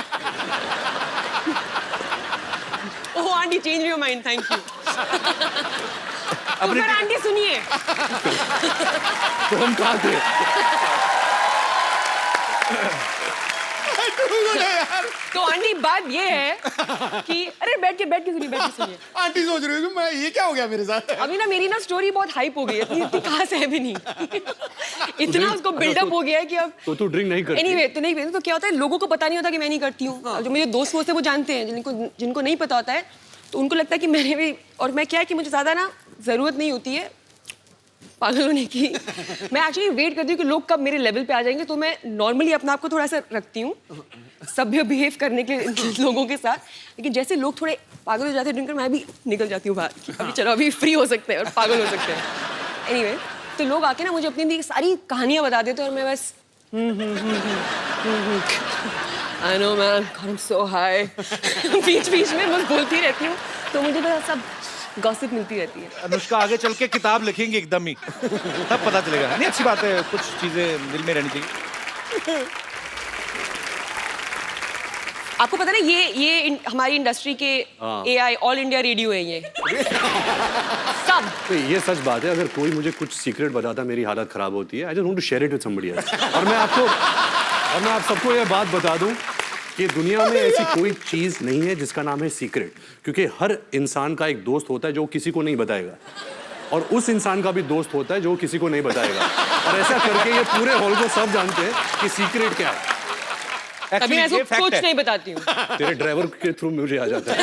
Oh aunty, change your mind, thank you. तो फिर आंटी सुनिए, तो हम कहाँ थे? तो आंटी बात ये है कि अरे बैठ के सुनिए। आंटी सोच रही है कि मैं ये क्या हो गया मेरे साथ। अभी ना मेरी ना स्टोरी बहुत हाइप हो गई है, इतनी खास है भी नहीं। इतना उसको बिल्डअप हो गया है कि अब तो तू ड्रिंक नहीं करती? एनीवे तो नहीं, तो क्या होता है, लोगों को पता नहीं होता कि मैं नहीं करती हूँ। जो मेरे दोस्त होते हैं वो जानते हैं, जिनको नहीं पता होता है तो उनको लगता है कि मैंने भी, और मैं क्या है कि मुझे ज्यादा ना जरूरत नहीं होती है पागल होने की। मैं एक्चुअली वेट करती हूँ कि लोग कब मेरे लेवल पे आ जाएंगे, तो मैं नॉर्मली अपने आप को थोड़ा सा रखती हूँ सभ्य बिहेव करने के लिए लोगों के साथ। लेकिन जैसे लोग थोड़े पागल हो जाते हैं ड्रिंकर, मैं भी निकल जाती हूँ बाहर कि अभी चलो अभी फ्री हो सकते हैं और पागल हो सकते हैं। एनीवे तो लोग आके ना मुझे अपनी सारी कहानियाँ बता देते हैं और मैं बस I know man, God I'm so high। बीच में बस बोलती रहती हूँ, तो मुझे तो सब गॉसिप मिलती रहती है। अनुष्का आगे चल के किताब लिखेंगी एकदम ही, तब पता चलेगा। नहीं अच्छी बात है, कुछ चीजें दिल में रहनी चाहिए। आपको पता ना ये हमारी इंडस्ट्री के AI ऑल इंडिया रेडियो है ये। सब तो ये सच बात है, अगर कोई मुझे कुछ सीक्रेट बताता मेरी हालत खराब होती है, I just want to share it with somebody else. और मैं आप सबको ये बात बता दूं कि दुनिया में ऐसी कोई चीज नहीं है जिसका नाम है सीक्रेट, क्योंकि हर इंसान का एक दोस्त होता है जो किसी को नहीं बताएगा। और उस इंसान का भी दोस्त होता है जो किसी को नहीं बताएगा, और ऐसा करके ये पूरे हॉल को सब जानते हैं कि सीक्रेट क्या है। कभी मैं Actually, ये ऐसा fact कुछ है। नहीं बताती हूँ। तेरे ड्राइवर के थ्रू मुझे आ जाता है।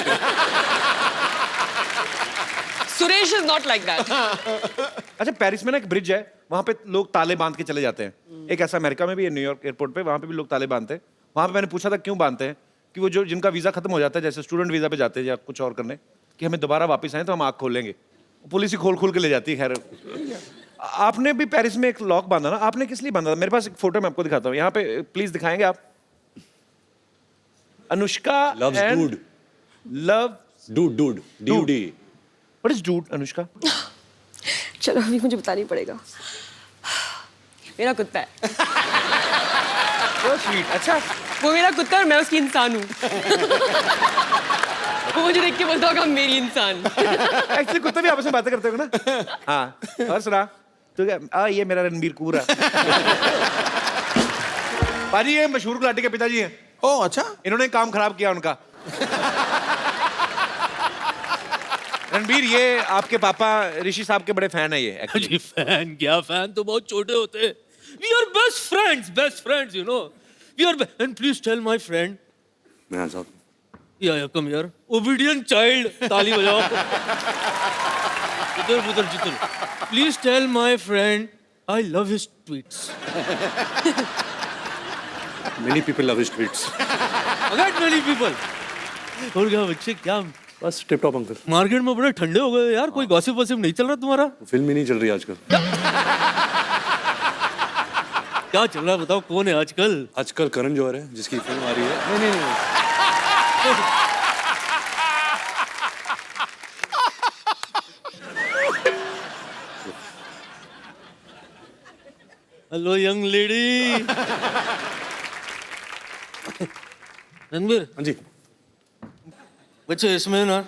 Suresh is not like that. अच्छा, पेरिस में ना एक ब्रिज है, वहां पे लोग ताले बांध के चले जाते हैं। एक ऐसा अमेरिका में भी है, न्यूयॉर्क एयरपोर्ट पे, वहां पे भी लोग ताले बांधते हैं। वहां पे मैंने पूछा था क्यों बांधते हैं, कि वो जो जिनका वीजा खत्म हो जाता है, जैसे स्टूडेंट वीजा पे जाते हैं या कुछ और करने, कि हमें दोबारा वापस आए तो हम आँख खोलेंगे। पुलिस ही खोल खोल के ले जाती है। खैर, आपने भी पेरिस में एक लॉक बांधा ना, आपने किस लिए बांधा था? मेरे पास एक फोटो मैं आपको दिखाता हूँ, यहाँ पे प्लीज दिखाएंगे आप। Anushka Loves and dude. love Dude, DUD. what is dude, Anushka? चलो अभी मुझे बताना ही पड़ेगा। मेरा कुत्ता है, So sweet. अच्छा, वो मेरा कुत्ता है और मैं उसकी इंसान हूँ। वो मुझे देख के बोलता होगा मेरी इंसान। एक्चुअली कुत्ते भी आपस में बातें करते हो ना। हाँ, और सुना तो क्या, ये मेरा रणबीर कपूर है। पाजी, ये मशहूर गुलाटी के पिताजी हैं। ओह अच्छा। इन्होंने काम खराब किया उनका। रणबीर, ये आपके पापा ऋषि साहब के बड़े फैन है ये actually। जी फैन क्या, फैन तो बहुत छोटे होते हैं। We are best friends you know, we are. And please tell my friend, मैं साहब, या कम हियर, ओबीडिएंट चाइल्ड, ताली बजाओ। इधर जिधर, please tell my friend I love his tweets. Many people love his tweets. Again many people. और क्या बच्चे, क्या बस टिप टॉप अंकल। मार्केट में बड़े ठंडे हो गए यार, कोई गॉसिप वॉसिप नहीं चल रहा तुम्हारा? फिल्म ही नहीं चल रही आजकल। क्या चल रहा है बताओ, कौन है आजकल? आजकल करण जौहर है, जिसकी फिल्म आ रही है। नहीं। Hello young lady. रणबीर, हाँ जी। बच्चे इसमें ना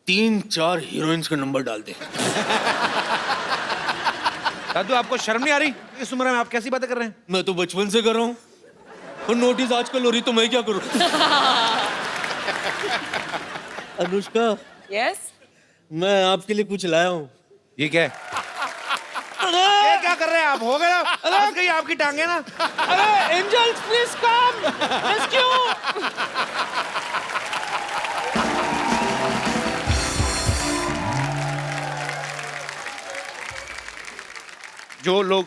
3-4 हीरोइंस का नंबर डाल दे। दादू, आपको शर्म नहीं आ रही? इस उम्र में आप कैसी बातें कर रहे हैं? मैं तो बचपन से कर रहा हूँ, और नोटिस आजकल हो रही तो मैं क्या करूँ? अनुष्का, यस, मैं आपके लिए कुछ लाया हूँ। ये क्या है? ये क्या कर रहे हैं आप? हो गया, फंस गई आपकी टांगे ना। अरे एंजल्स प्लीज कम रेस्क्यू। जो लोग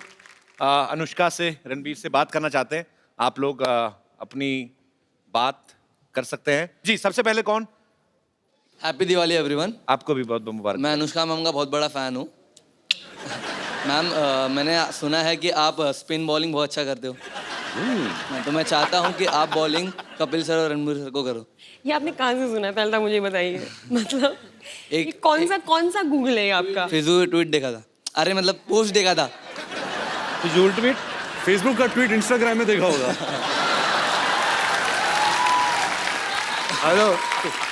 अनुष्का से, रणबीर से बात करना चाहते हैं, आप लोग अपनी बात कर सकते हैं। जी, सबसे पहले कौन? Happy Diwali everyone. आपको भी बहुत बहुत मुबारक। मैं अनुष्का मैम का बहुत बड़ा फ़ैन हूँ। मैम, मैंने सुना है कि आप स्पिन बॉलिंग बहुत अच्छा करते हो। तो मैं चाहता हूँ कि आप बॉलिंग कपिल सर और रणबीर सर को करो। ये आपने कहाँ से सुना है? पहले तो मुझे बताइए। मतलब एक- ये कौन सा गूगल है ये आपका? फिजूल ट्वीट देखा था, अरे मतलब पोस्ट देखा था। फिजूल ट्वीट? फेसबुक का ट्वीट इंस्टाग्राम में देखा होगा। हेलो,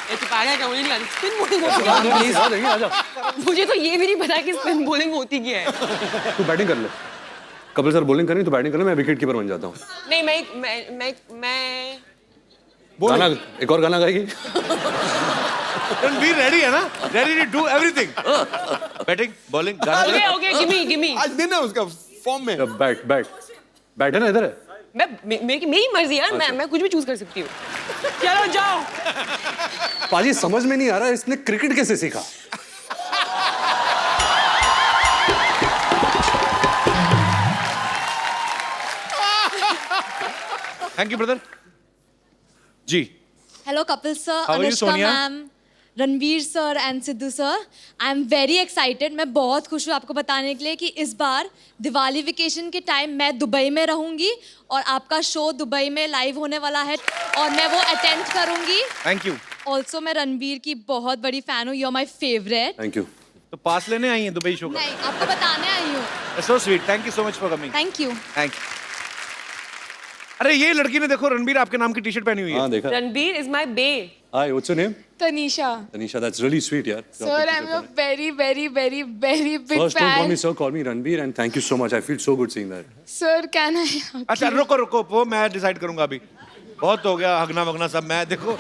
ये तो पागल है क्या? मुझे नहीं पता स्पिन बॉलिंग होती मैम क्या प्लीज, आ जाएंगे, आ जा। है? मुझे तो ये भी नहीं पता कि स्पिन बॉलिंग होती क्या है। तू बैटिंग कर ले। कपिल सर बॉलिंग करें तो बैटिंग कर ले, मैं विकेट कीपर बन जाता हूँ। नहीं, मैं गाना, एक और गाना गाएगी? रणबीर रेडी है ना? Ready to do everything. Batting, bowling, गाना। Okay, gimme. आज दिन है उसका फॉर्म में। बैट है ना, इधर है। मेरी मर्जी यार, मैं कुछ भी चूज कर सकती हूँ। चलो जाओ। पाजी, समझ में नहीं आ रहा इसने क्रिकेट कैसे सीखा। Thank you brother. जी, Hello, Kapil sir, How are you, Anushka Sonia? ma'am, Ranveer sir and Sidhu sir. I am very excited. मैं बहुत खुश हूँ आपको बताने के लिए कि इस बार दिवाली वेकेशन के टाइम मैं दुबई में रहूँगी और आपका शो दुबई में लाइव होने वाला है और मैं वो अटेंड करूँगी। Thank you. ऑल्सो मैं रणवीर की बहुत बड़ी फ़ैन हूँ, you are my favourite. Thank you. तो पास लेने आई हैं दुबई शो का? नहीं, आपको बताने आई हूँ। So sweet, thank you so much for coming. Thank you. Thank you. अरे ये लड़की ने देखो रणबीर आपके नाम की टी शर्ट पहनी हुई है। हाँ देखा। Ranbir is my bae. Hi, what's your name? Tanisha. Tanisha, that's really sweet, यार। Sir, I'm a very big First, don't call fan. me sir, call me Ranbir, and thank you so much. I feel so good seeing that. Sir, can I? अच्छा, रुको, वो मैं डिसाइड करूंगा अभी। बहुत हो गया हगना वगना सब। मैं देखो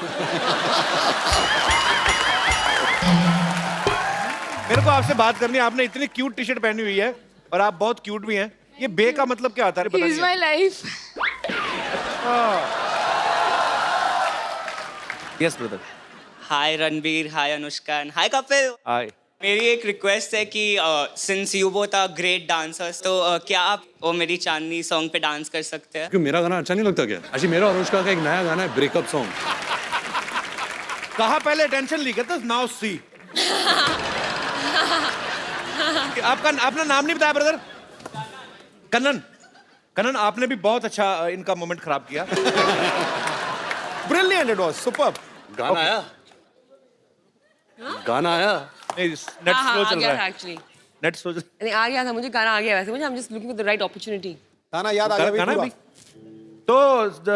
मेरे को आपसे बात करनी है। आपने इतनी क्यूट टी शर्ट पहनी हुई है और आप बहुत क्यूट भी हैं। ये बे का मतलब क्या होता है? He is my life. Yes brother. Hi Ranbir, hi Anushka, hi Kapil. Hi. मेरी एक रिक्वेस्ट है कि since you both are great dancers, तो क्या आप वो मेरी चांदनी सॉन्ग पे डांस कर सकते हैं? क्यों, मेरा गाना अच्छा नहीं लगता क्या? अच्छा, मेरा और अनुष्का का एक नया गाना है, ब्रेकअप सॉन्ग। कहा पहले टेंशन ली कहते नाउ सी। आपका अपना नाम नहीं बताया ब्रदर? कन्नन। कन्नन, आपने भी बहुत अच्छा इनका मोमेंट खराब किया। Brilliant, it was superb. गाना आया? गाना आया? नहीं, नेट हाँ, स्लो आ चल गया रहा था है। एक्चुअली। नेट स्लो नहीं, आ गया था मुझे, गाना आ गया वैसे मुझे। I'm just looking for the right opportunity. गाना याद आ गया गाना पूरा? भी। तो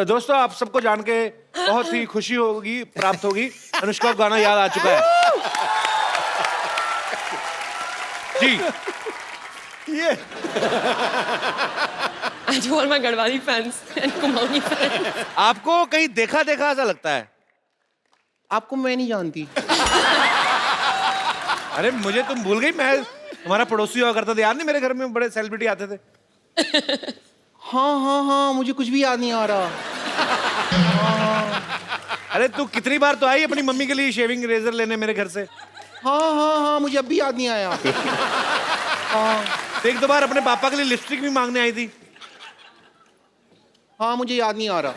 दोस्तों, आप सबको जान के बहुत ही खुशी होगी, प्राप्त होगी। अनुष्का को गाना याद आ चुका है जी। ये To all my Garhwali fans and Kumaoni fans. आपको कहीं देखा देखा ऐसा लगता है? आपको मैं नहीं जानती। अरे मुझे तुम भूल गई। मैं तुम्हारा पड़ोसी हुआ करता था, याद नहीं? मेरे घर में बड़े सेलिब्रिटी आते थे। हाँ, मुझे कुछ भी याद नहीं आ रहा। अरे तू कितनी बार तो आई अपनी मम्मी के लिए शेविंग रेजर लेने मेरे घर से। हाँ, मुझे अब भी याद नहीं आया। एक दो बार अपने पापा के लिए लिपस्टिक भी मांगने आई थी। हाँ, मुझे याद नहीं आ रहा।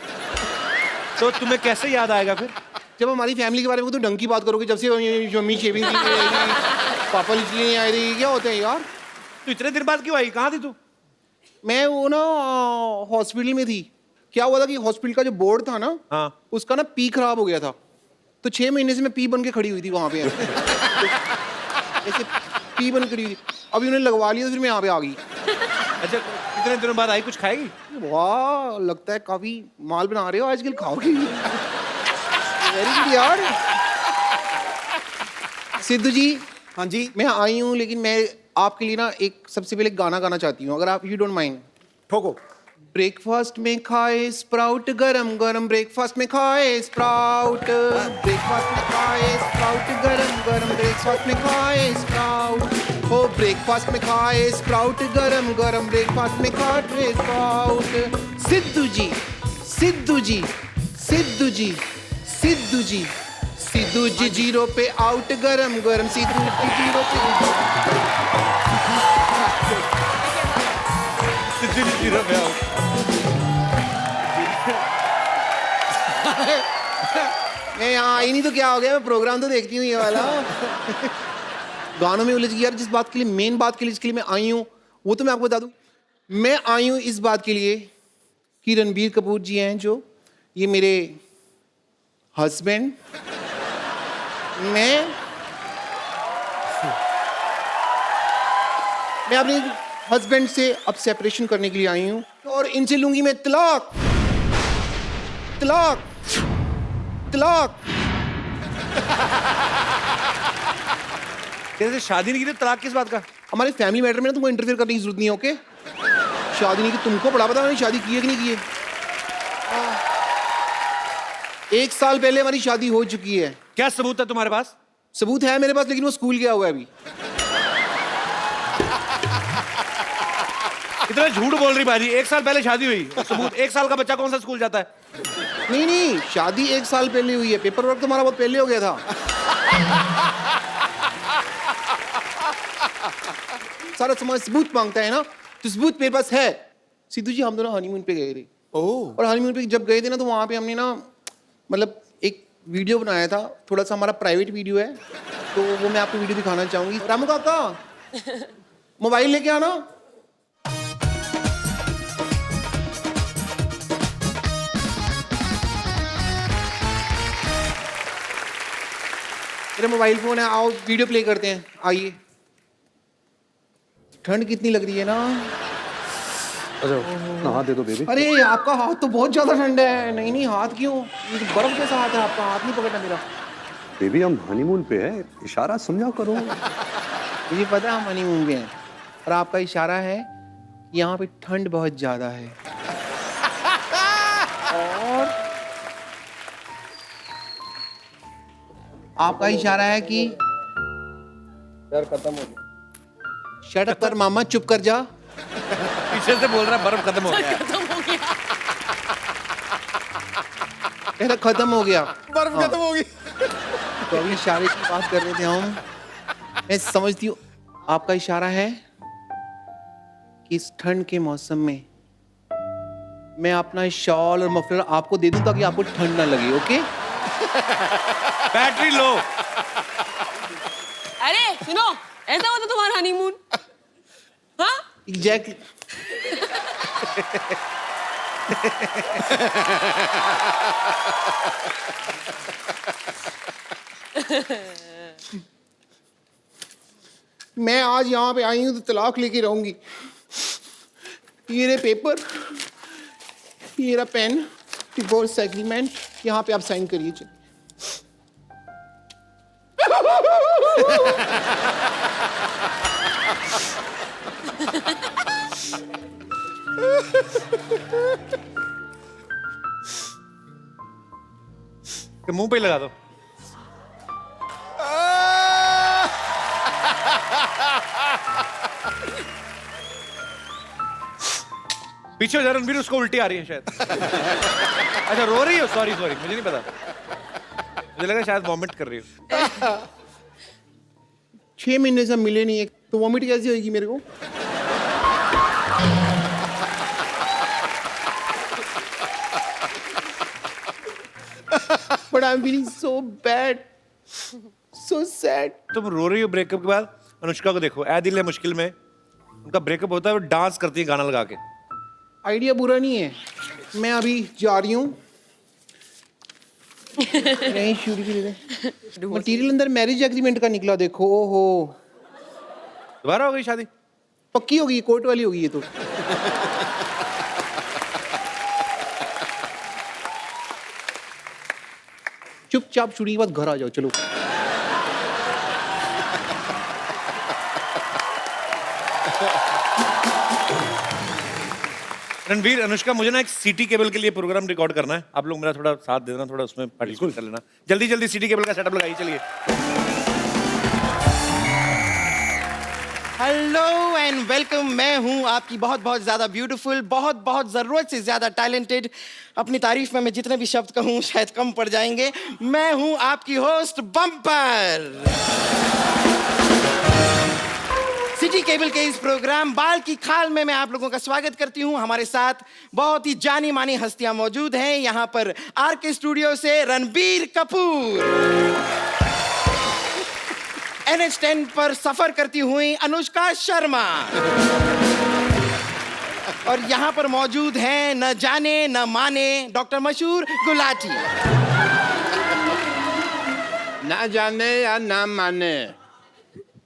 तो तुम्हें कैसे याद आएगा फिर? जब हमारी फैमिली के बारे में तो ढंग की बात करोगे। जब से मम्मी शेविंग की पापा इसलिए नहीं आए थे, क्या होता है यार? तू इतने दिन बाद क्यों आई? कहाँ थी तू? मैं वो ना हॉस्पिटल में थी। क्या हुआ था कि हॉस्पिटल का जो बोर्ड था ना, हाँ। उसका ना पी खराब हो गया था। तो 6 महीने से मैं पी बन के खड़ी हुई थी वहां पे। ऐसे पी बन खड़ी हुई थी। अभी उन्हें लगवा लिया तो फिर मैं यहाँ पे आ गई। अच्छा, इतने दिनों बाद आई, कुछ खाएगी? वाह, लगता है काफी माल बना रहे हो आजकल, खाओगे? वेरी गुड यार। सिद्धू जी। हाँ जी। मैं आई हूँ, लेकिन मैं आपके लिए ना एक सबसे पहले गाना गाना चाहती हूँ, अगर आप यू डोंट माइंड। ठोको। ब्रेकफास्ट में खाए स्प्राउट, गरम गरम ब्रेकफास्ट में खाए स्प्राउट। ब्रेकफास्ट में खाए स्प्राउट, गरम गरम ब्रेकफास्ट में खाए स्प्राउट। हो ब्रेकफास्ट में खाए स्प्राउट, गरम गरम ब्रेकफास्ट में खाए स्प्राउट। सिद्धू जी, सिद्धू जी, सिद्धू जी, सिद्धू जी, सिद्धू जी 0 पे आउट, गरम गरम सिद्धू जी 0 पे मैं यहाँ आई नहीं तो क्या हो गया? मैं प्रोग्राम तो देखती हूँ ये वाला। गानों में उलझ गई यार। जिस बात के लिए, मेन बात के लिए जिसके लिए मैं आई हूँ, वो तो मैं आपको बता दूं। मैं आई हूँ इस बात के लिए कि रणबीर कपूर जी हैं जो, ये मेरे हस्बैंड, मैं अपने हस्बैंड से अब सेपरेशन करने के लिए आई हूँ और इनसे लूंगी मैं तलाक, तलाक, तलाक। कैसे शादी नहीं की थी, तलाक किस बात का? हमारे फैमिली मैटर में ना तुमको इंटरफेयर करने की जरूरत नहीं है, ओके? शादी नहीं की, तुमको बड़ा पता मैंने शादी की है कि नहीं की है। 1 साल पहले हमारी शादी हो चुकी है। क्या सबूत है तुम्हारे पास? सबूत है मेरे पास, लेकिन वो स्कूल गया हुआ है अभी। इतना झूठ बोल रही बाजी। 1 साल पहले शादी हुई, सबूत? 1 साल का बच्चा कौन सा स्कूल जाता है? नहीं, शादी 1 साल पहले हुई है, पेपर वर्क तो हमारा बहुत पहले हो गया था। सारा समाज सबूत मांगता है ना, तो सबूत मेरे पास है। सिद्धू जी, हम दोनों हनीमून पे गए थे। ओह। और हनीमून पे जब गए थे ना, तो वहाँ पे हमने ना मतलब एक वीडियो बनाया था, थोड़ा सा हमारा प्राइवेट वीडियो है, तो वो मैं आपको वीडियो दिखाना चाहूंगी। रामू काका, मोबाइल लेके आना। मेरा मोबाइल फोन है, आओ वीडियो प्ले करते हैं, आइए। ठंड कितनी लग रही है ना। अच्छा, नहा दे दो बेबी। अरे आपका हाथ तो बहुत ज्यादा ठंडा है। नहीं नहीं, हाथ क्यों? ये तो बर्फ जैसा हाथ है आपका, हाथ नहीं पकड़ना मेरा। बेबी, हम हनीमून पे है, इशारा समझा करो। मुझे पता है हम हनीमून पे हैं, और आपका इशारा है कि यहाँ पे ठंड बहुत ज्यादा है। और आपका इशारा है कि शट अप कर मामा, चुप कर जा। पीछे से बोल रहा है बर्फ खत्म हो गया है। कह रहा खत्म हो गया। बर्फ खत्म हो गई। तो अभी इशारे की बात कर रहे थे हम। मैं समझती हूँ आपका इशारा है कि इस ठंड के मौसम में मैं अपना शॉल और मफलर आपको दे दूं ताकि आपको ठंड ना लगे। ओके? Battery low. अरे सुनो, ऐसा होता तुम्हारा हनीमून? हाँ? एग्जैक्टली। मैं आज यहाँ पे आई हूँ तो तलाक लेके रहूंगी। ये रहे पेपर, ये रहा पेन, डिवोर्स एग्रीमेंट, यहाँ पे आप साइन करिए। चलिए। मुंह पे ही लगा दो। पीछे हो जा रणबीर, उसको उल्टी आ रही है शायद। अच्छा रो रही हो? सॉरी सॉरी, मुझे नहीं पता, मुझे लगा शायद वॉमिट कर रही हो। 6 महीने से मिले नहीं, एक तो वॉमिट कैसी होगी मेरे को? But I'm feeling so bad, so sad. तुम रो रही हो ब्रेकअप के बाद? अनुष्का को देखो, ऐ दिल है मुश्किल में, उनका ब्रेकअप होता है, वो डांस करती है गाना लगा के। आइडिया बुरा नहीं है। मैं अभी जा रही हूँ। नहीं शूट की दे। मटीरियल अंदर मैरिज एग्रीमेंट का निकला, देखो। ओहो, दोबारा हो गई शादी? पक्की होगी, कोर्ट वाली होगी ये तो। चुपचाप शूटिंग के बाद घर आ जाओ। चलो। रणवीर, अनुष्का, मुझे ना एक सीटी केबल के लिए प्रोग्राम रिकॉर्ड करना है, आप लोग मेरा थोड़ा साथ दे देना, थोड़ा उसमें पार्टिसिपेट कर लेना। जल्दी जल्दी सीटी केबल का सेटअप लगाइए, चलिए। Hello and welcome. मैं हूं आपकी बहुत बहुत ज्यादा ब्यूटीफुल, बहुत बहुत जरूरत से ज्यादा टैलेंटेड। अपनी तारीफ में मैं जितने भी शब्द कहूं शायद कम पड़ जाएंगे। मैं हूं आपकी होस्ट बम्पर। सिटी केबल के इस प्रोग्राम बाल की खाल में मैं आप लोगों का स्वागत करती हूं। हमारे साथ बहुत ही जानी मानी हस्तियां मौजूद हैं। यहां पर आरके स्टूडियो से रणबीर कपूर, NH10 पर सफर करती हुई अनुष्का शर्मा, और यहां पर मौजूद हैं न जाने न माने डॉक्टर मशहूर गुलाटी। ना जाने या ना माने,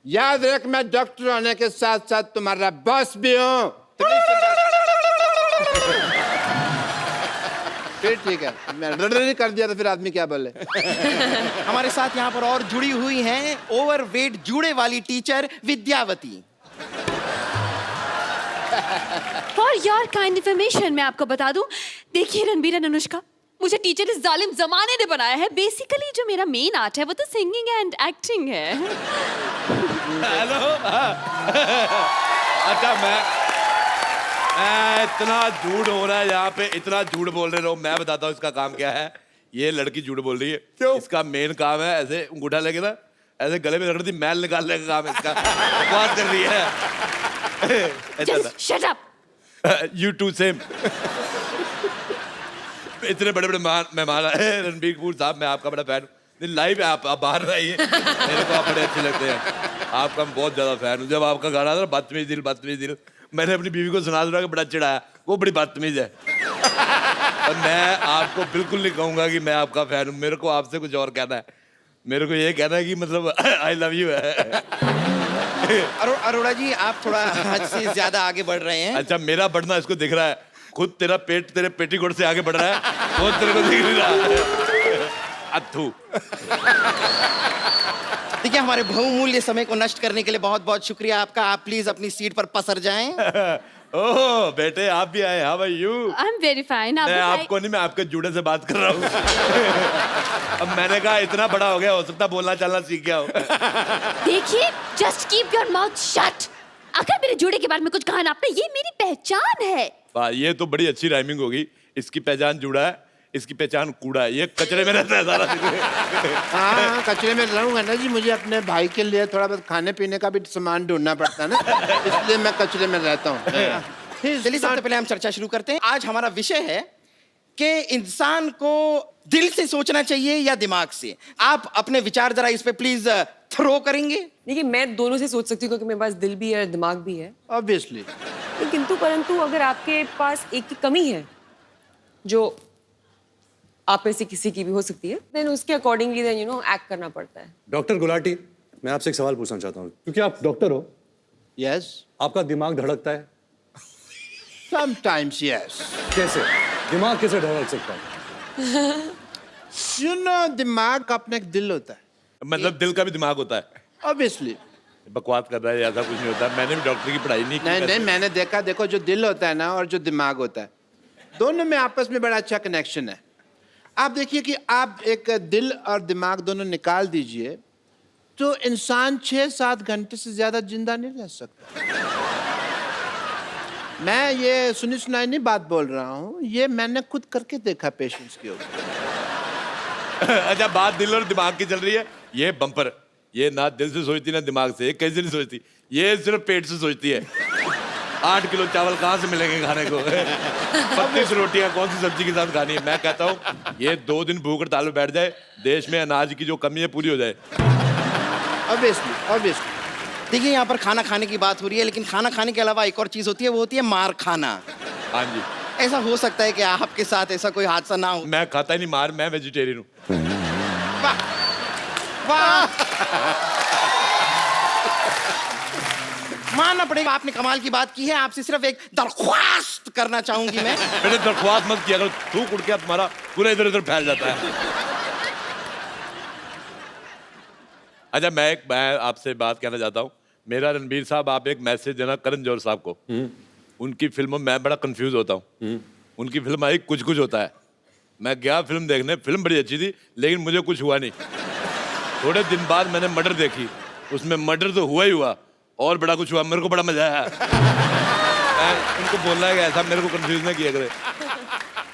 याद रख मैं डॉक्टर होने के साथ साथ तुम्हारा बॉस भी हूं। फिर ठीक है, मैं कर दिया तो फिर आदमी क्या बोले। हमारे साथ यहाँ पर और जुड़ी हुई हैं ओवरवेट जूड़े वाली teacher Vidyavati. For your kind information मैं आपको बता दूं, देखिए रणबीर एंड अनुष्का, मुझे टीचर इस जालिम जमाने ने बनाया है। बेसिकली जो मेरा मेन आर्ट है वो तो सिंगिंग एंड एक्टिंग है। हेलो। अच्छा, मैं इतना झूठ हो रहा है यहाँ पे, इतना झूठ बोल रहे हो। मैं बताता हूँ इसका काम क्या है। ये लड़की झूठ बोल रही है। क्यों? इसका मेन काम है ऐसे अंगूठा लेके ना ऐसे गले में रख रही, मैल निकालने का काम है इसका। बकवास कर रही है। Shut up. You too same. इतने बड़े बड़े मेहमान आए। रणबीर कपूर साहब, मैं आपका बड़ा फैन हूँ। लाइव है, आप बाहर रहिए, मेरे को आप बड़े अच्छे लगते हैं। आपका मैं बहुत ज्यादा फैन हूँ। जब आपका गाना था बदतमीज दिल, मैंने अपनी बीवी को सुना कि बड़ा चिढ़ाया, वो बड़ी बदतमीज है। और मैं आपको बिल्कुल नहीं कहूंगा कि मैं आपका फैन हूँ। मेरे को आपसे कुछ और कहना है। मेरे को ये कहना है कि मतलब आई लव यू है। अरोड़ा जी, आप थोड़ा हद से ज्यादा आगे बढ़ रहे हैं। अच्छा, मेरा बढ़ना इसको दिख रहा है। खुद तेरा पेट तेरे पेटीकोट से आगे बढ़ रहा है, वो तेरे को दिख नहीं रहा। अथू। देखिए, हमारे बहुमूल्य समय को नष्ट करने के लिए बहुत बहुत शुक्रिया आपका। आप प्लीज अपनी सीट पर पसर जाएं। ओह बेटे, आप भी आए। How are you? I am very fine. मैं आपको नहीं, मैं आपके जुड़े से बात कर रहा हूँ। अब मैंने कहा इतना बड़ा हो गया, हो सकता बोलना चलना सीख गया हो। देखिए, just keep your mouth shut. अगर मेरे जोड़े के बारे में कुछ कहा ना आपने, ये मेरी पहचान है। वाह, ये तो बड़ी अच्छी राइमिंग होगी। इसकी पहचान जुड़ा है, इसकी पहचान कूड़ा है। ये कचरे में रहता है सारा दिन। हाँ, कचरे में रहूंगा ना जी, मुझे अपने भाई के लिए थोड़ा बहुत खाने पीने का भी सामान ढूंढना पड़ता है ना, इसलिए मैं कचरे में रहता हूँ। चलिए, सबसे पहले हम चर्चा शुरू करते हैं। आज हमारा विषय है कि इंसान को दिल से सोचना चाहिए या दिमाग से। आप अपने विचार जरा इस पे प्लीज थ्रो करेंगे। देखिए, मैं दोनों से सोच सकती हूँ क्योंकि मेरे पास दिल भी है, दिमाग भी है। ऑब्वियसली। किंतु परंतु अगर आपके पास एक की कमी है, जो आप में से किसी की भी हो सकती है, देन उसके अकॉर्डिंगली देन एक्ट करना पड़ता है। डॉक्टर गुलाटी, मैं आपसे एक सवाल पूछना चाहता हूँ, क्योंकि आप डॉक्टर हो। यस। आपका दिमाग धड़कता है? Sometimes yes. कैसे? दिमाग कैसे धड़क सकता है? यू नो, दिमाग का अपना एक दिल होता है। मतलब दिल का भी दिमाग होता है? ऑब्वियसली। बकवास कर रहा है, ऐसा कुछ नहीं होता। मैंने भी डॉक्टर की पढ़ाई नहीं की। नहीं, मैंने देखा। देखो, जो दिल होता है ना और जो दिमाग होता है, दोनों में आपस में बड़ा अच्छा कनेक्शन है। आप देखिए कि आप एक दिल और दिमाग दोनों निकाल दीजिए तो इंसान 6-7 घंटे से ज्यादा जिंदा नहीं रह सकता। मैं ये सुनी सुनाई नहीं बात बोल रहा हूँ, ये मैंने खुद करके देखा पेशेंट्स के ऊपर। अच्छा, बात दिल और दिमाग की चल रही है। ये बम्पर, ये ना दिल से सोचती ना दिमाग से। ये कैसे नहीं सोचती? ये सिर्फ पेट से सोचती है। 8 किलो चावल कहाँ से मिलेंगे खाने को? 32 रोटियां कौन सी सब्जी के साथ खानी है? मैं कहता हूँ ये 2 दिन भूख हड़ताल में बैठ जाए, देश में अनाज की जो कमी है पूरी हो जाए। ऑब्वियसली। देखिए, यहाँ पर खाना खाने की बात हो रही है, लेकिन खाना खाने के अलावा एक और चीज होती है, वो होती है मार खाना। हाँ जी। ऐसा हो सकता है कि आपके साथ ऐसा कोई हादसा ना हो। मैं खाता ही नहीं मार, मैं वेजिटेरियन हूँ। वाह, मानना पड़ेगा, आपने कमाल की बात की है। आपसे सिर्फ एक दरख्वास्त करना चाहूंगी मैं। मैंने दरख्वास्त मत किया, अगर थूक उड़ के तुम्हारा पूरा इधर उधर फैल जाता है। अच्छा, मैं आपसे बात कहना चाहता हूँ। मेरा रणबीर साहब, आप एक मैसेज देना करण जौहर साहब को। उनकी फिल्मों में मैं बड़ा कंफ्यूज होता हूँ। उनकी फिल्म आई कुछ कुछ होता है। मैं गया फिल्म देखने, फिल्म बड़ी अच्छी थी, लेकिन मुझे कुछ हुआ नहीं। थोड़े दिन बाद मैंने मर्डर देखी, उसमें मर्डर तो हुआ ही हुआ और बड़ा कुछ हुआ। मेरे को बड़ा मजा आया। मैं उनको बोलना है कि ऐसा मेरे को कंफ्यूज ना किया करे।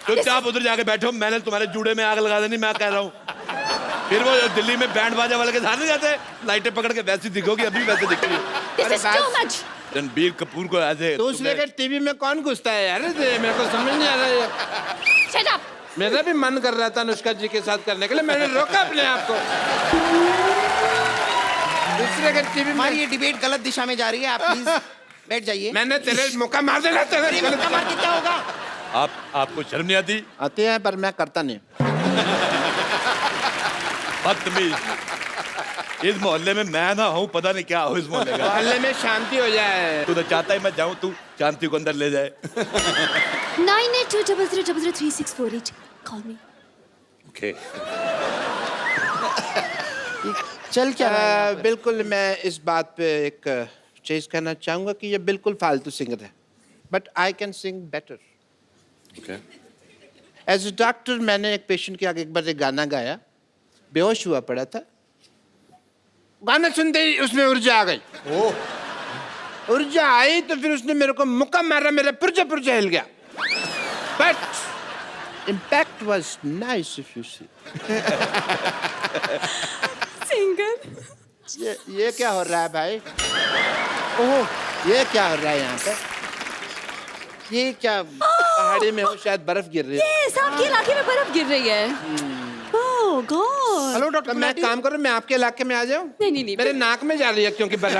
चुपचाप उधर जाके बैठो, मैंने तुम्हारे जूड़े में आग लगा देनी, मैं कह रहा हूँ। फिर वो दिल्ली में बैंड बाजा वाले के साथ नहीं जाते, लाइटें पकड़ के वैसी दिखोगी, अभी वैसे दिख रही है। रणबीर कपूर को ऐसे दूसरे के टीवी में कौन घुसता है यार? मेरे को समझ नहीं आ रहा है। Shut up. मेरा भी मन कर रहा था अनुष्का जी के साथ करने के लिए, मैंने रोका अपने आप को। दूसरे के टीवी में। हमारी ये डिबेट गलत दिशा में जा रही है, आप प्लीज बैठ जाइए। मैंने तेरे मौका मार देना, तेरे मौका मार के क्या होगा? आपको शर्म नहीं आती? आती है, पर मैं करता नहीं। बदतमीज। इस मोहल्ले में मैं ना हूँ, पता नहीं क्या हो इस मोहल्ले का। मोहल्ले में शांति हो जाए। तू तो चाहता है मैं जाऊँ, तू शांति को अंदर ले जाए। 9820030648 कॉल मी। ओके। चल क्या रहा है? बिल्कुल, मैं इस बात पे एक चीज कहना चाहूंगा कि ये बिल्कुल फालतू सिंगर है, but I can sing better. Okay. As a doctor मैंने एक पेशेंट के आगे एक बार एक गाना गाया, बेहोश हुआ पड़ा था। गाना सुनते ही उसमें ऊर्जा आ गई। ऊर्जा आई तो फिर उसने मेरे को मुक्का मारा, मेरा पुर्जा पुर्जा हिल गया। But impact was nice if you see. Singer. ये क्या हो रहा है भाई? ओह, ये क्या हो रहा है यहाँ पे? ये क्या पहाड़ी में हो, शायद बर्फ गिर रही है। यस, आपके इलाके में बर्फ गिर रही है। ओह गॉड। हेलो डॉक्टर, मैं काम करूँ, मैं आपके इलाके में आ जाऊँ? नहीं। मेरे नाक में जा रही है क्योंकि बर्फ।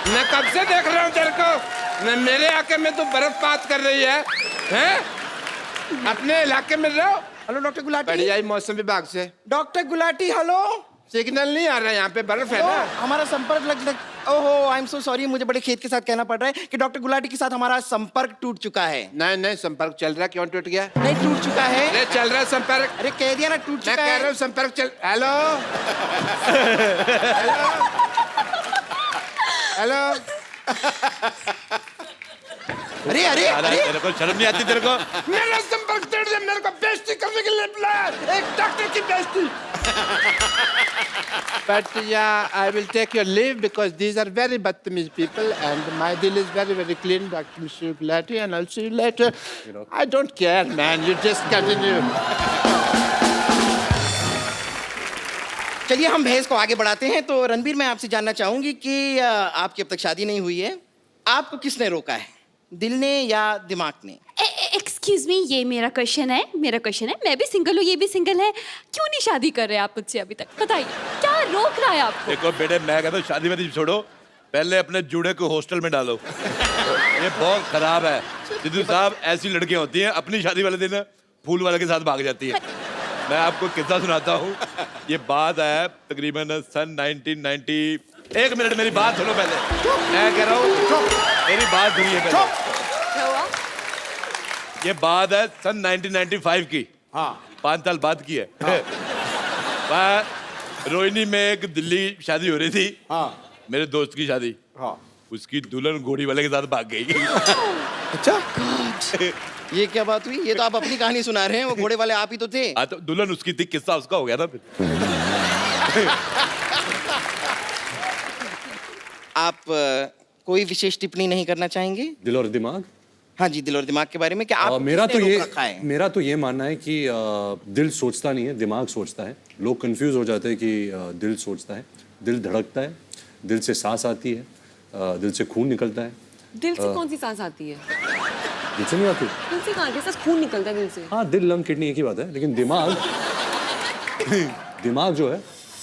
मैं कब से देख रहा हूँ तेरे को, मेरे इलाके में तो बर्फपात कर रही है, हैं? अपने इलाके में रहो। Hello doctor Gulati. बढ़िया ही मौसम विभाग से। Doctor Gulati, hello. सिग्नल नहीं आ रहा है यहाँ पे, बर्फ है ना। हमारा संपर्क लग ओहो, आई एम सो सॉरी, मुझे बड़े खेद के साथ कहना पड़ रहा है कि डॉक्टर गुलाटी के साथ हमारा संपर्क टूट चुका है। नहीं, संपर्क चल रहा है। क्यों टूट गया? नहीं, टूट चुका है। अरे चल रहा है संपर्क। अरे कह दिया ना, टूट चुका मैं कह है। रहा हूँ संपर्क चल। Hello hello. अरे अरे अरे, तेरे को शर्म नहीं आती तेरे को? मेरा संपर्क तोड़ दिया, मेरे को बेइज्जती करने के लिए बुलाया, एक डॉक्टर की बेइज्जती। But yeah, I will take your leave because these are very badtamiz people and my deal is very, very clean, Dr. Mr. Gulati, and I'll see you later. I don't care, man. You just continue. चलिए हम बहस को आगे बढ़ाते हैं। तो रणबीर, मैं आपसे जानना चाहूंगी कि आपकी अब तक शादी नहीं हुई है, आपको किसने रोका है, दिल ने या दिमाग ने? एक्सक्यूज मी, ये मेरा क्वेश्चन है। मैं भी सिंगल हूँ, ये भी सिंगल है। क्यों नहीं शादी कर रहे आप मुझसे अभी तक? बताइए, क्या रोक रहा है आपको? देखो बेटे, मैं कहता हूँ शादी वादी छोड़ो, पहले अपने जूड़े को हॉस्टल में डालो। ये बहुत खराब है सिद्धू साहब। ऐसी लड़कियां होती हैं, अपनी शादी वाले दिन फूल वाले के साथ भाग जाती हैं। मैं आपको किस्सा सुनाता हूँ। ये बात है तकरीबन सन 1990। एक मिनट, मेरी बात सुनो पहले। मैं कह रहा हूँ, मेरी बात सुनिए पहले। ये बात है सन 1995 की। हाँ, 5 साल बाद की है। हाँ। रोहिणी में एक दिल्ली शादी हो रही थी। हाँ। मेरे दोस्त की शादी। हाँ। उसकी दुल्हन घोड़ी वाले के साथ भाग गई। अच्छा, ये क्या बात हुई? ये तो आप अपनी कहानी सुना रहे हैं, वो घोड़े वाले आप ही तो थे। हाँ, तो दुल्हन उसकी थी, किस्सा उसका हो गया ना फिर। आप कोई विशेष टिप्पणी नहीं करना चाहेंगे? दिल और दिमाग? हाँ जी, दिल और दिमाग के बारे में क्या आप मेरा तो ये मानना है कि दिल सोचता नहीं है, दिमाग सोचता है। लोग कंफ्यूज हो जाते हैं कि दिल सोचता है। दिल धड़कता है, दिल से सांस आती है, दिल से खून निकलता है। दिल से कौन सी सांस आती है? दिल से नहीं आती? दिल से कहाँ आती है? सिर्फ खून निकलता है दिल से। हाँ, दिल, लंग, किडनी एक ही बात है। लेकिन दिमाग जो है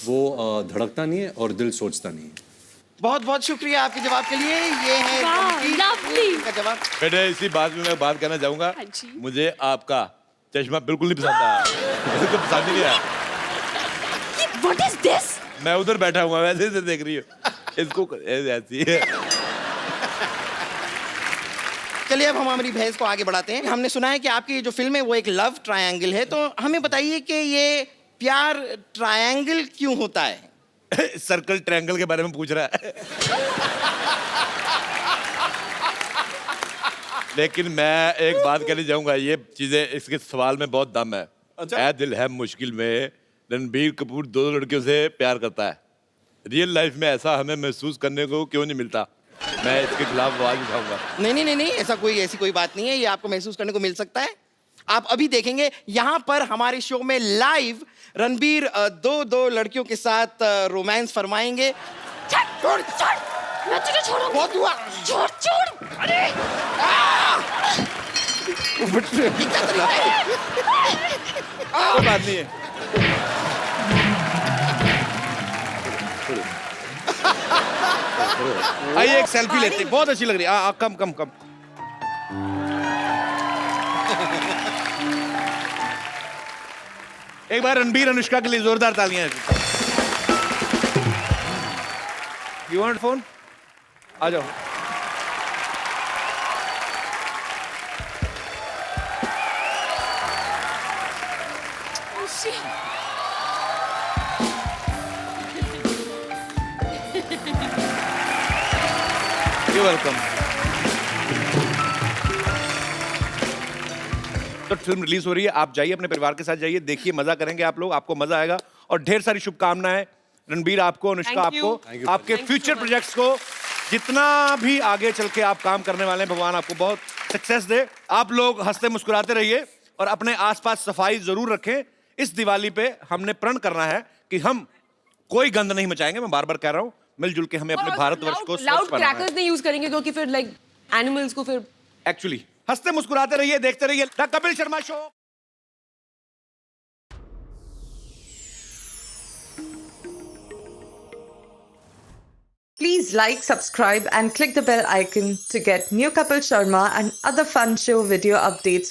वो धड़कता नहीं है और दिल सोचता नहीं है। बहुत बहुत शुक्रिया आपके जवाब के लिए। ये है रणबीर का जवाब। बेटे, इसी बात में मैं बात करना चाहूंगा। मुझे आपका चश्मा बिल्कुल नहीं पसंद आया। बिल्कुल पसंद नहीं आया। What is this? मैं उधर बैठा हुआ, वैसे से देख रही हूँ इसको, ऐसी है। चलिए अब हम हमारी बहस को आगे बढ़ाते हैं। हमने सुना है कि आपकी जो फिल्म है वो एक लव ट्रायंगल है, तो हमें बताइए कि ये प्यार ट्रायंगल क्यों होता है? सर्कल ट्रायंगल के बारे में पूछ रहा है। लेकिन मैं एक बात कहना चाहूंगा, ये चीजें, इसके सवाल में बहुत दम है। ऐ दिल है मुश्किल में, रणबीर कपूर 2 लड़कियों से प्यार करता है। रियल लाइफ में ऐसा हमें महसूस करने को क्यों नहीं मिलता? मैं इसके खिलाफ आवाज उठाऊंगा। नहीं, ऐसी कोई बात नहीं है। ये आपको महसूस करने को मिल सकता है। आप अभी देखेंगे यहाँ पर हमारे शो में लाइव रणबीर 2 लड़कियों के साथ रोमांस फरमाएंगे। छोड़, मैं तुझे छोड़ूंगा। बहुत हुआ। छोड़। अरे ये क्या तरीका है? कोई बात नहीं है। आइए एक सेल्फी लेते हैं, बहुत अच्छी लग रही है। कम। एक बार रणबीर अनुष्का के लिए जोरदार तालियां। You want phone? आ जाओ। You welcome. तो फिल्म रिलीज हो रही है, आप जाइए, अपने परिवार के साथ जाइए, देखिए, मजा करेंगे आप लोग, आपको मजा आएगा। और ढेर सारी शुभकामनाएं रणबीर आपको, अनुष्का आपको, आपके फ्यूचर प्रोजेक्ट्स को, जितना भी आगे चल के आप काम करने वाले हैं, भगवान आपको बहुत सक्सेस दे। आप लोग हंसते मुस्कुराते रहिए और अपने आसपास सफाई जरूर रखें। इस दिवाली पे हमने प्रण करना है कि हम कोई गंद नहीं मचाएंगे। मैं बार बार कह रहा हूँ, मिलजुल के हमें अपने भारतवर्ष को लाउड क्रैकर्स नहीं यूज करेंगे, क्योंकि फिर लाइक एनिमल्स को फिर एक्चुअली हंसते मुस्कुराते रहिए, देखते रहिए the Kapil Sharma show. Please like, subscribe and click the bell icon to get new Kapil Sharma and other fun show video updates